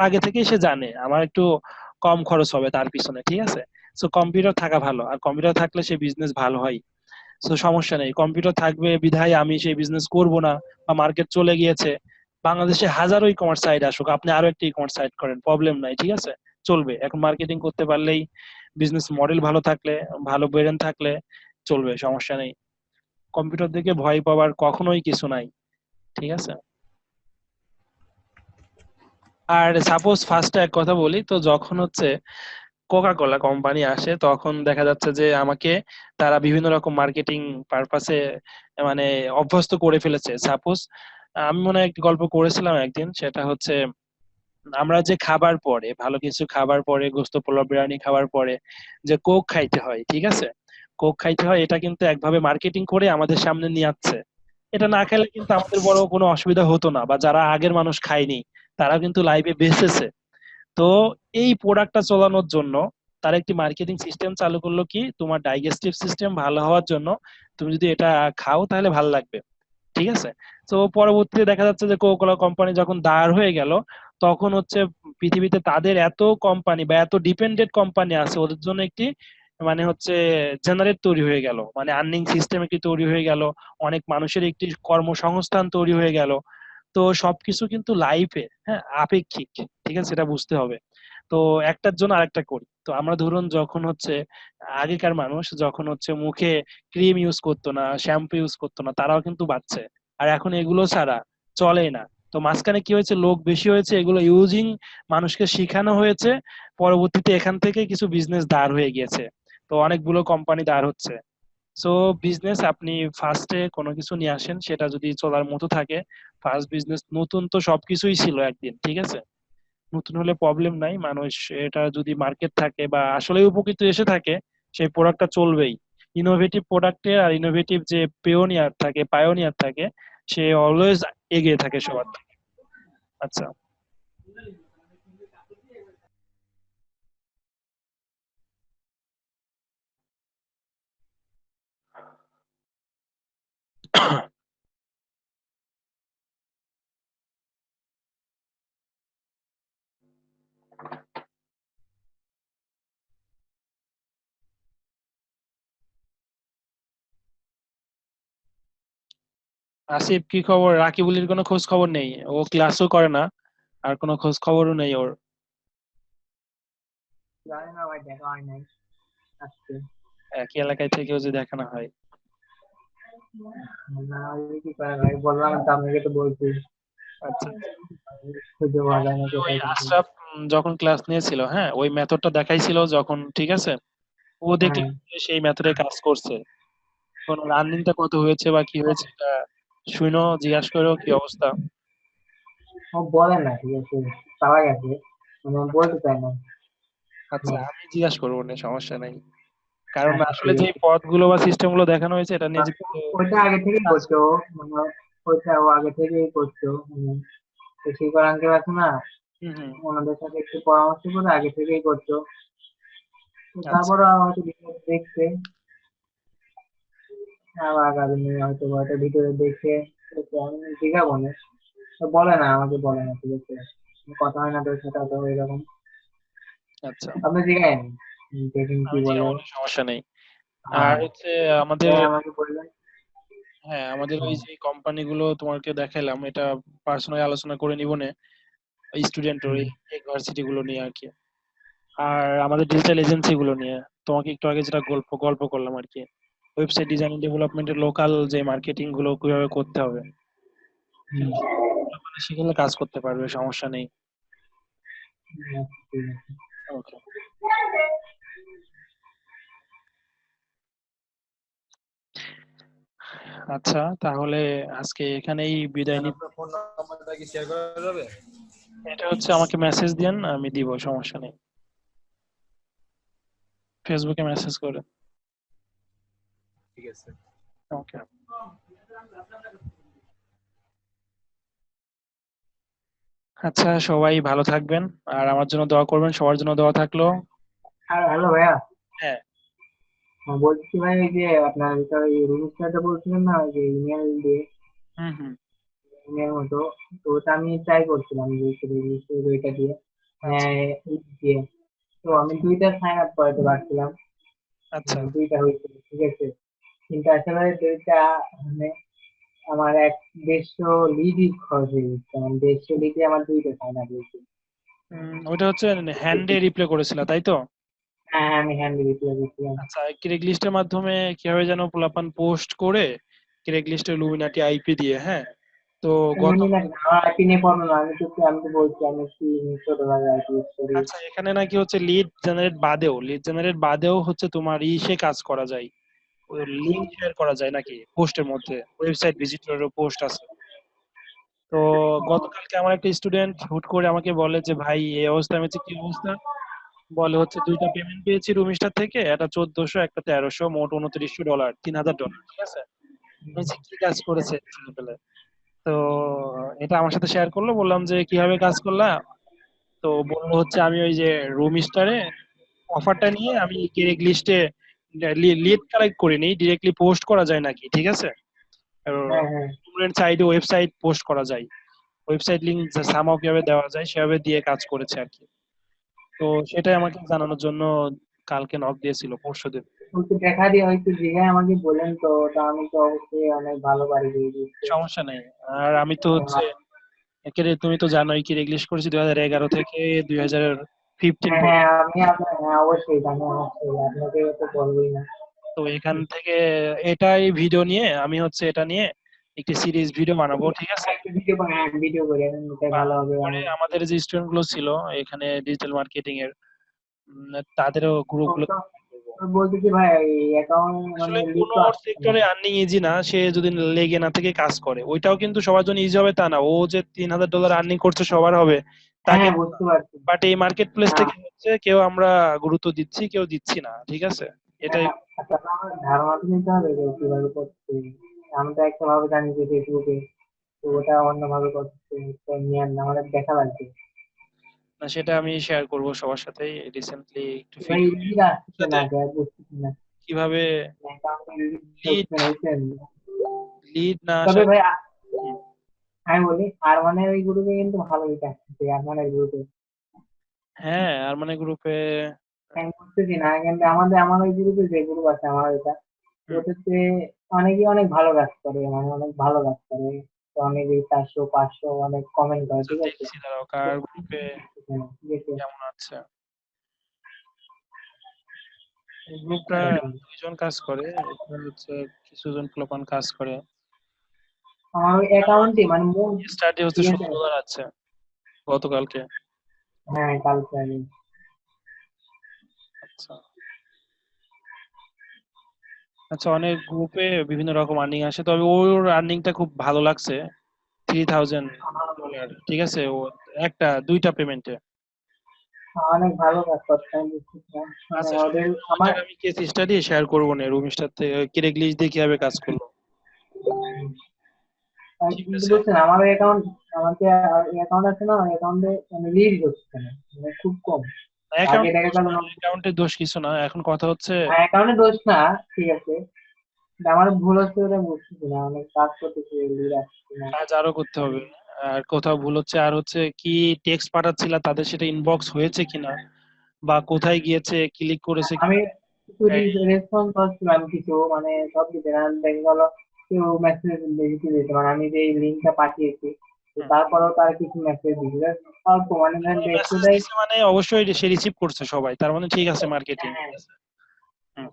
আগে থেকেই সে জানে আমার একটু কম খরচ হবে তার পিছনে, ঠিক আছে। সো কম্পিউটার থাকা ভালো, আর কম্পিউটার থাকলে সে বিজনেস ভালো হয়। তো সমস্যা নেই, কম্পিউটার থাকবে বিধায় আমি সেই বিজনেস করব না, বা মার্কেট চলে গিয়েছে, বাংলাদেশে হাজারো ই কমার্স সাইট আসুক, আপনি আরো একটা ই কমার্স সাইট করেন, প্রবলেম নাই, ঠিক আছে, চলবে। এখন মার্কেটিং করতে পারলেই, বিজনেস মডেল ভালো থাকলে, ভালো ব্রেন থাকলে চলবে, সমস্যা নেই। কম্পিউটার দিকে ভয় পাওয়ার কখনোই কিছু নাই, ঠিক আছে। আর সাপোজ ফার্স্টে এক কথা বলি, তো যখন হচ্ছে কোকা কোলা কোম্পানি আসে, তখন দেখা যাচ্ছে যে আমাকে তারা বিভিন্ন রকম মার্কেটিং পারপাসে মানে অভ্যস্ত করে ফেলেছে। সাপোজ আমি মনে হয় একটি গল্প করেছিলাম একদিন, সেটা হচ্ছে আমরা যে খাবার পরে, ভালো কিছু খাবার পরে, গোস্ত পোলাও বিরিয়ানি খাবার পরে যে কোক খাইতে হয়, ঠিক আছে, কোক খাইতে হয়, এটা কিন্তু একভাবে মার্কেটিং করে আমাদের সামনে নিয়ে আসছে। এটা না খেলে কিন্তু আমাদের বড় কোনো অসুবিধা হতো না, বা যারা আগের মানুষ খায়নি তারা কিন্তু লাইফে বেঁচেছে। তো এই প্রোডাক্টটা চালানোর জন্য তারা একটি মার্কেটিং সিস্টেম চালু করলো, কি তোমার ডাইজেস্টিভ সিস্টেম ভালো হওয়ার জন্য তুমি যদি এটা খাও তাহলে ভালো লাগবে, ঠিক আছে। তো পরবর্তীতে দেখা যাচ্ছে যে কোকা কোম্পানি যখন দাঁড় হয়ে গেল, তখন হচ্ছে পৃথিবীতে তাদের এত কোম্পানি বা এত ডিপেন্ডেন্ট কোম্পানি আছে, ওদের জন্য একটি মানে হচ্ছে জেনারেট তৈরি হয়ে গেল, মানে আর্নিং সিস্টেম একটি তৈরি হয়ে গেল, অনেক মানুষের একটি কর্মসংস্থান তৈরি হয়ে গেল। তো সবকিছু কিন্তু লাইফে, হ্যাঁ, আপেক্ষিক, ঠিক আছে, সেটা বুঝতে হবে। তো একটার জন্য আরেকটা করি, তো আমরা ধরুন যখন হচ্ছে আগেকার মানুষ যখন হচ্ছে মুখে ক্রিম ইউজ করতো না, শ্যাম্পু ইউজ করতো না, তারাও কিন্তু বাঁচছে। আর এখন এগুলো ছাড়া চলেই না। তো মাঝখানে কি হয়েছে, লোক বেশি হয়েছে, এগুলো ইউজিং মানুষকে শিখানো হয়েছে, পরবর্তীতে এখান থেকে কিছু বিজনেস দাঁড় হয়ে গিয়েছে। তো অনেকগুলো কোম্পানি দাঁড় হচ্ছে। সো বিজনেস আপনি ফার্স্টে কোনো কিছু নিয়ে আসেন, সেটা যদি চলার মতো থাকে, ফার্স্ট বিজনেস নতুন তো সবকিছুই ছিল একদিন, ঠিক আছে, নতুন হলে প্রবলেম নাই, মানুষ এটা যদি মার্কেট থাকে বা আসলে উপকৃত এসে থাকে, সেই প্রোডাক্টটা চলবেই। ইনোভেটিভ প্রোডাক্টে আর ইনোভেটিভ যে পায়োনিয়ার থাকে, সে অলওয়েজ এগিয়ে থাকে সবার থেকে। আচ্ছা। আসিফ, কি খবর? রাকিবুলির কোনো খোঁজ খবর নেই, ও ক্লাসও করে না, আর কোনো খোঁজ খবরও নেই ওর। জানি না ভাই, দেখা হয় নাই আজকে। একই এলাকায় থেকেও যে দেখা না হয়। না হলে কি করে ভাই, বললাম তো আপনাকে, তো বলছি আচ্ছা। খুঁজে পাওয়া যায় না আমাকে ওই কোথায় কিছু। আশরাফ যখন ক্লাস নিয়েছিল, হ্যাঁ, ওই মেথডটা দেখাইছিল যখন, ঠিক আছে, ও হ্যাঁ, দেখলাম যে সেই মেথডে কাজ করছে। কোন রানিংটা কত হয়েছে বা কি হয়েছে এটা শুনো, জিজ্ঞাসা করো কি অবস্থা। ও বলে না, ঠিক আছে, পাওয়া গেছে, মানে আচ্ছা। বলতে চাই না। আচ্ছা, হুম, আমি জিজ্ঞাসা করবো না, সমস্যা নাই। কারণ আচ্ছা আসলে ঠিক যে আছে। পথগুলো বা সিস্টেম গুলো দেখানো হয়েছে এটা নিয়ে যদি ওইটা আগে থেকেই কাজ করছো ও, মানে ওইটা ও আগে থেকেই করছো, মানে তো শিকর আঙ্কেল আছে না, হুম হুম। ওনাদের সাথে একটু পরামর্শ করে আগে থেকেই করছো। তো আচ্ছা। তারপরে হয়তো দেখছে। আমার আগামী হয়তো হয়তো ভিডিও দেখে তো আমি জিজ্ঞাবো না, তো বলে না, আমাকে বলে না, ঠিক আছে, কথা হয় না তোর সাথে তো এরকম। আচ্ছা, আপনি জিজ্ঞাসেন দেখেন কি আমি বলে। জিজ্ঞাসা সমস্যা নেই। আর হ্যাঁ, হচ্ছে আমাদের, হ্যাঁ, আমাকে বলবেন। হ্যাঁ আমাদের ওই হ্যাঁ, যে কোম্পানিগুলো তোমাকে দেখাইলাম, এটা পার্সোনালি আলোচনা করে নিব না স্টুডেন্ট ওই হুম, ইউনিভার্সিটি গুলো নিয়ে আর কি। আর আমাদের ডিজিটাল এজেন্সি গুলো নিয়ে তোমাকে একটু আগে যেটা গল্প গল্প করলাম আর কি, ওয়েবসাইট ডিজাইন ডেভেলপমেন্টের লোকাল যে মার্কেটিং গুলো কিভাবে করতে হবে, হুম, মানে সেখানে কাজ করতে পারবে, সমস্যা নেই। আচ্ছা, ঠিক আছে। ওকে, আচ্ছা তাহলে আজকে এখানেই বিদায় স্যার নি। আপনার ফোন নাম্বারটা কি শেয়ার করা যাবে? এটা হচ্ছে আমাকে মেসেজ দেন, আমি দিব, সমস্যা নেই, ফেসবুকে মেসেজ করে। ঠিক আছে। ওকে। আচ্ছা, সবাই ভালো থাকবেন, আর আমার জন্য দোয়া করবেন, সবার জন্য দোয়া থাকলো। আর হ্যালো ভাইয়া, হ্যাঁ। বলছি ভাই, ওই যে আপনার যেটা ওই রুমির সাথে বলছিলেন না, ওই যে ইমেল দিয়ে, হুম হুম। ইমেল মতো, তো ওটা আমি ট্রাই করছিলাম যে ওইটা দিয়ে, আচ্ছা ই দিয়ে, তো আমি আচ্ছা দুইটা সাইন আপ করাতে পারছিলাম, আচ্ছা। দুইটা হয়েছিল, ঠিক আছে, কিন্তু আসলে দুইটা মানে আমার 150 লিডই খরচ হয়ে গেছে, মানে 150 লিডে আমার দুইটা সাইন আপ হয়েছে। ওইটা হচ্ছে হ্যান্ডে রিপ্লে করেছিল তাই তো? হ্যাঁ, হ্যাঁ, আমি হ্যান্ড রিপ্লাই দিয়েছিলাম। আচ্ছা, ক্রেগ লিস্টের মাধ্যমে কিভাবে যেন পোলাপান পোস্ট করে, ক্রেগ লিস্টের লুমিনাটি আইপি দিয়ে, হ্যাঁ। তো লুমিনার গতকাল, আমার আইপি নিয়ে পড়ো না, আমি তো বলছি আমি কি ছোটবেলায় আইপি ইউজ করি। আচ্ছা এখানে নাকি হচ্ছে লিড জেনারেট বাদেও হচ্ছে তোমার ইসে কাজ করা যায়, লিংক শেয়ার করা যায় নাকি পোস্টের মধ্যে, ওয়েবসাইট ভিজিটরেরও পোস্ট আছে। তো গতকালকে আমার একটা স্টুডেন্ট হুট করে আমাকে বলে যে ভাই এই অবস্থা, আমি বলছি, কি অবস্থা? বলে হচ্ছে দুইটা পেমেন্ট পেয়েছি রুমিস্টার থেকে, একটা 1400 একটা 1300, মোট $2900, $3000, ঠিক আছে। আমি বলছি, কি কাজ করেছে ছেলেপেলে? তো এটা আমার সাথে শেয়ার করলো, বললাম যে কিভাবে কাজ করলা। তো বললো হচ্ছে আমি ওই যে রুমিস্টারে অফারটা নিয়ে আমি ডিরেক্ট লিস্টে লিড কালেক্ট করিনি, ডিরেক্টলি পোস্ট করা যায় নাকি, ঠিক আছে। হ্যাঁ, হ্যাঁ, স্টুডেন্ট সাইডে ওয়েবসাইট পোস্ট করা যায়, ওয়েবসাইট লিংক সামাও কিভাবে দেওয়া যায় সেভাবে দিয়ে কাজ করেছে আর কি। তো সেটাই আমাকে জানানোর জন্য কালকে নক দিয়েছিল, পরশুদিন। একটু দেখা দিয়ে একটু জিগায় আমাকে বলেন তো, তা আমি তো অবশ্যই অনেক ভালো পারি দিয়ে দিচ্ছি। সমস্যা নেই। আর আমি তো হচ্ছে তুমি তো জানোই কি ইংলিশ করেছি 2011 থেকে 2015 হ্যাঁ, হ্যাঁ, পর্যন্ত। আমি আপনার, হ্যাঁ, অবশ্যই জানি, অবশ্যই আপনাকে তো বলবোই না। তো এখান থেকে এটাই ভিডিও নিয়ে আমি হচ্ছে এটা নিয়ে একটি সিরিজ ভিডিও বানাবো, ঠিক আছে। একটু ভিডিও, হ্যাঁ, ভিডিও করে এটাই ভালো বানানোর হবে পরে আমার। আমাদের যে স্টুডেন্ট গুলো ছিল এখানে ডিজিটাল মার্কেটিং এর, তাদেরও গ্রুপ গুলো তো বলতেছি ভাই, এই অ্যাকাউন্ট আসলে মানে লিড কোন তো আসছে না। সেক্টরে আর্নিং ইজি না, সে যদি লেগে না থেকে কাজ করে, ওইটাও কিন্তু সবার জন্য ইজি হবে তা না। ও যে $3000 আর্নিং করছে সবার হবে তা হ্যাঁ, কিন্তু না। বুঝতে পারছি। বাট এই মার্কেট প্লেস হ্যাঁ, থেকে হচ্ছে কেউ আমরা গুরুত্ব দিচ্ছি, কেউ দিচ্ছি না, ঠিক আছে। এটাই। হ্যাঁ, আচ্ছা, আমার ধারণা তো নিতে হবে যে কিভাবে করছে। আমি তো একটা ভাবে জানি যে ফেসবুকে, তো ওটা অন্যভাবে করছে, তো নিয়ে আমাদের দেখা লাগবে। না, সেটা আমি শেয়ার করব সবার সাথেই, রিসেন্টলি একটু ভাই ভিডিও লিড আসছে সাথে না, বুঝতেছি না, কিভাবে অ্যাকাউন্টে লিড লিড হচ্ছে না, বুঝছেন? লিড না তবে আসার। ভাই হুম, আমি বলি, আর মানে ওই গ্রুপে কিন্তু ভালো লিড আসছে, আর মানে গ্রুপে হ্যাঁ আর মানে গ্রুপে। আমি বুঝতেছি না, কিন্তু আমার ওই গ্রুপে যে গ্রুপ আছে আমার ওইটা, তো হুম, ওটাতে অনেকেই অনেক ভালো কাজ করে, মানে অনেক ভালো কাজ করে, তো অনেকেই 400 500 অনেক কমেন্ট করে, আচ্ছা ঠিক আছে, দেখছি দাঁড়াও তো কার গ্রুপে ঠিক আছে, কেমন আছে। এই গ্রুপটা দুইজন কাজ করে, এখানে হচ্ছে কিছুজন প্লোপান কাজ করে। আমার ওই অ্যাকাউন্টে মানে মূল, স্টার্টে হচ্ছে ঠিক আছে, $16 আছে গতকালকে। হ্যাঁ, কালকে আমি, আচ্ছা আচ্ছা, অনেক গ্রুপে বিভিন্ন রকম আর্নিং আসে, তবে ওর আর্নিংটা খুব ভালো লাগছে, $3000, ঠিক আছে। ও একটা দুইটা পেমেন্টে। অনেক ভালো কাজ করছে, আমি বুঝতেছি না, মানে আচ্ছা ওদের আমার, ওইটার আমি কেস স্টাডি শেয়ার করবো না, রুমিস্টার থেকে কিরেক লিস্ট দিয়ে কিভাবে কাজ করলো, আমি ঠিক কিন্তু আছে। বলছেন আমার অ্যাকাউন্ট, আমার যে অ্যাকাউন্ট আছে না, অ্যাকাউন্টে মানে লিড হচ্ছে না, মানে খুব কম। আগে দেখা গেল অ্যাকাউন্টে দোষ কিছু না, এখন কথা হচ্ছে অ্যাকাউন্টে দোষ না, ঠিক আছে, আমার ভুল হচ্ছে ওটা বুঝতেছি না, অনেক কাজ করতেছি lead আসছে না। কাজ আরো করতে হবে। আর কোথাও ভুল হচ্ছে, আর হচ্ছে কি টেক্সট পাঠাচ্ছিলা তাদের সেটা ইনবক্স হয়েছে কিনা, বা কোথায় গিয়েছে, ক্লিক করেছে আমি কিনা। কিছু রেসপন্স করছিলাম কিছু, মানে সব দিতে না, দেখা গেল কেউ মেসেজ দিতে দিতে, মানে আমি যে লিঙ্কটা পাঠিয়েছি তো হুম। তারপরেও তার কিছু মেসেজ দিচ্ছে অল্প, মানে ধরেন মেসেজ একটুটাই। দিছে মানে অবশ্যই সে রিসিভ করছে সবাই, তার মানে ঠিক আছে মার্কেটিং। হ্যাঁ,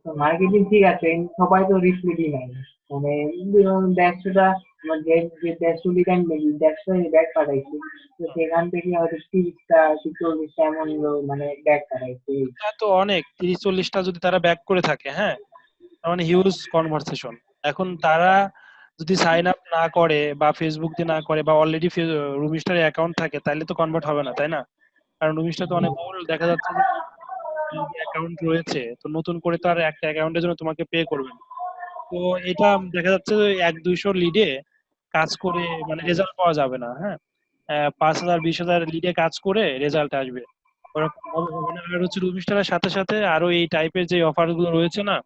হুম। মার্কেটিং ঠিক আছে, সবাই তো রিপ্লাই নাই, মানে 150টা, আমার যে যে 150 লিটার 150 ব্যাগ পাঠাইছি, তো হুম। সেখান থেকে হয়তো 30টা কি 40টা এমন মানে ব্যাগ পাঠাইছি। তা তো অনেক, 30-40টা যদি তারা ব্যাক করে থাকে, হ্যাঁ, তার মানে হিউজ কনভারসেশন। এখন তারা যদি সাইন আপ না করে বা ফেসবুক দিয়ে না করে বা অলরেডি রুমিস্টার অ্যাকাউন্ট থাকে, তাহলে তো কনভার্ট হবে না, তাই না? কারণ রুমিস্টার তো অনেক বহুল দেখা যাচ্ছে যে অ্যাকাউন্ট রয়েছে, তো নতুন করে তো আর একটা অ্যাকাউন্টের জন্য তোমাকে পে করবে না। তো এটা দেখা যাচ্ছে যে 100-200 লিডে কাজ করে মানে রেজাল্ট পাওয়া যাবে না, হ্যাঁ। 5,000-20,000 লিডে কাজ করে রেজাল্ট আসবে, ওরকম ভাবে হবে না। আর হচ্ছে রুমিস্টারের সাথে সাথে আরো এই টাইপের যে অফার গুলো রয়েছে না,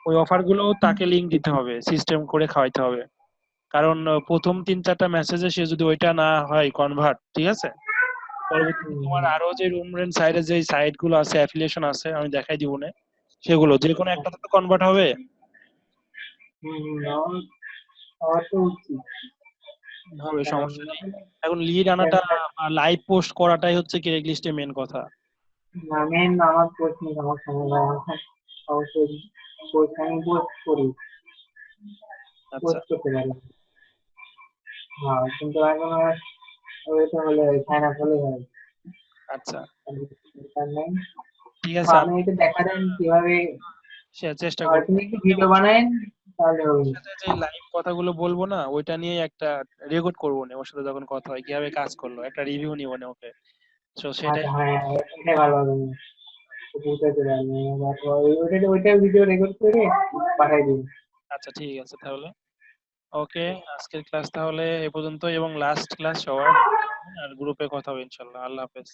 ওই অফার গুলো তাকে লিঙ্ক দিতে হবে, সিস্টেম করে খাওয়াইতে হবে। কারণ প্রথম 3-4টা মেসেজে সে যদি ওইটা না হয় কনভার্ট, ঠিক আছে, পরবর্তীতে তোমার আরো যে রুম রেন্ট সাইডে যে সাইট গুলো আছে, অ্যাফিলিয়েশন আছে, আমি দেখাই দিব না, সেগুলো যে কোনো একটাতে তো কনভার্ট হবে। হওয়া তো উচিত, হবে, কারণ সমস্যা নেই। এখন লিড আনাটা, লাইভ পোস্ট করাটাই হচ্ছে কি লিস্টে মেন কথা। মেন আমার প্রশ্ন, আমার সময় অবশ্যই পোস্ট আমি পোস্ট করি, আচ্ছা। পোস্ট করতে পারি। হ্যাঁ, কিন্তু এখন আমার ওইটা হলে সাইন আপ হলে হয়, আচ্ছা, তার নাই। ঠিক বা আছে। আপনি একটু দেখা দেন কিভাবে, সে চেষ্টা আর করবো। তুমি একটু ভিডিও বানায়েন তাহলে ওর হবে। সাথে যে লাইভ কথাগুলো বলবো না, ওইটা নিয়ে একটা রেকর্ড করবো না, ওর সাথে যখন কথা হয় কিভাবে কাজ করলো একটা রিভিউ নিবো না ওকে, তো সেটাই। আচ্ছা, হ্যাঁ, এটাই ভালো হবে, বুঝতে পারবেন। ওইটা ভিডিও রেকর্ড করে পাঠাই দিন। আচ্ছা ঠিক আছে তাহলে। ওকে, আজকের ক্লাস তাহলে এ পর্যন্ত, এবং লাস্ট ক্লাস সবার, আর গ্রুপে কথা হবে ইনশাল্লাহ। আল্লাহ হাফেজ।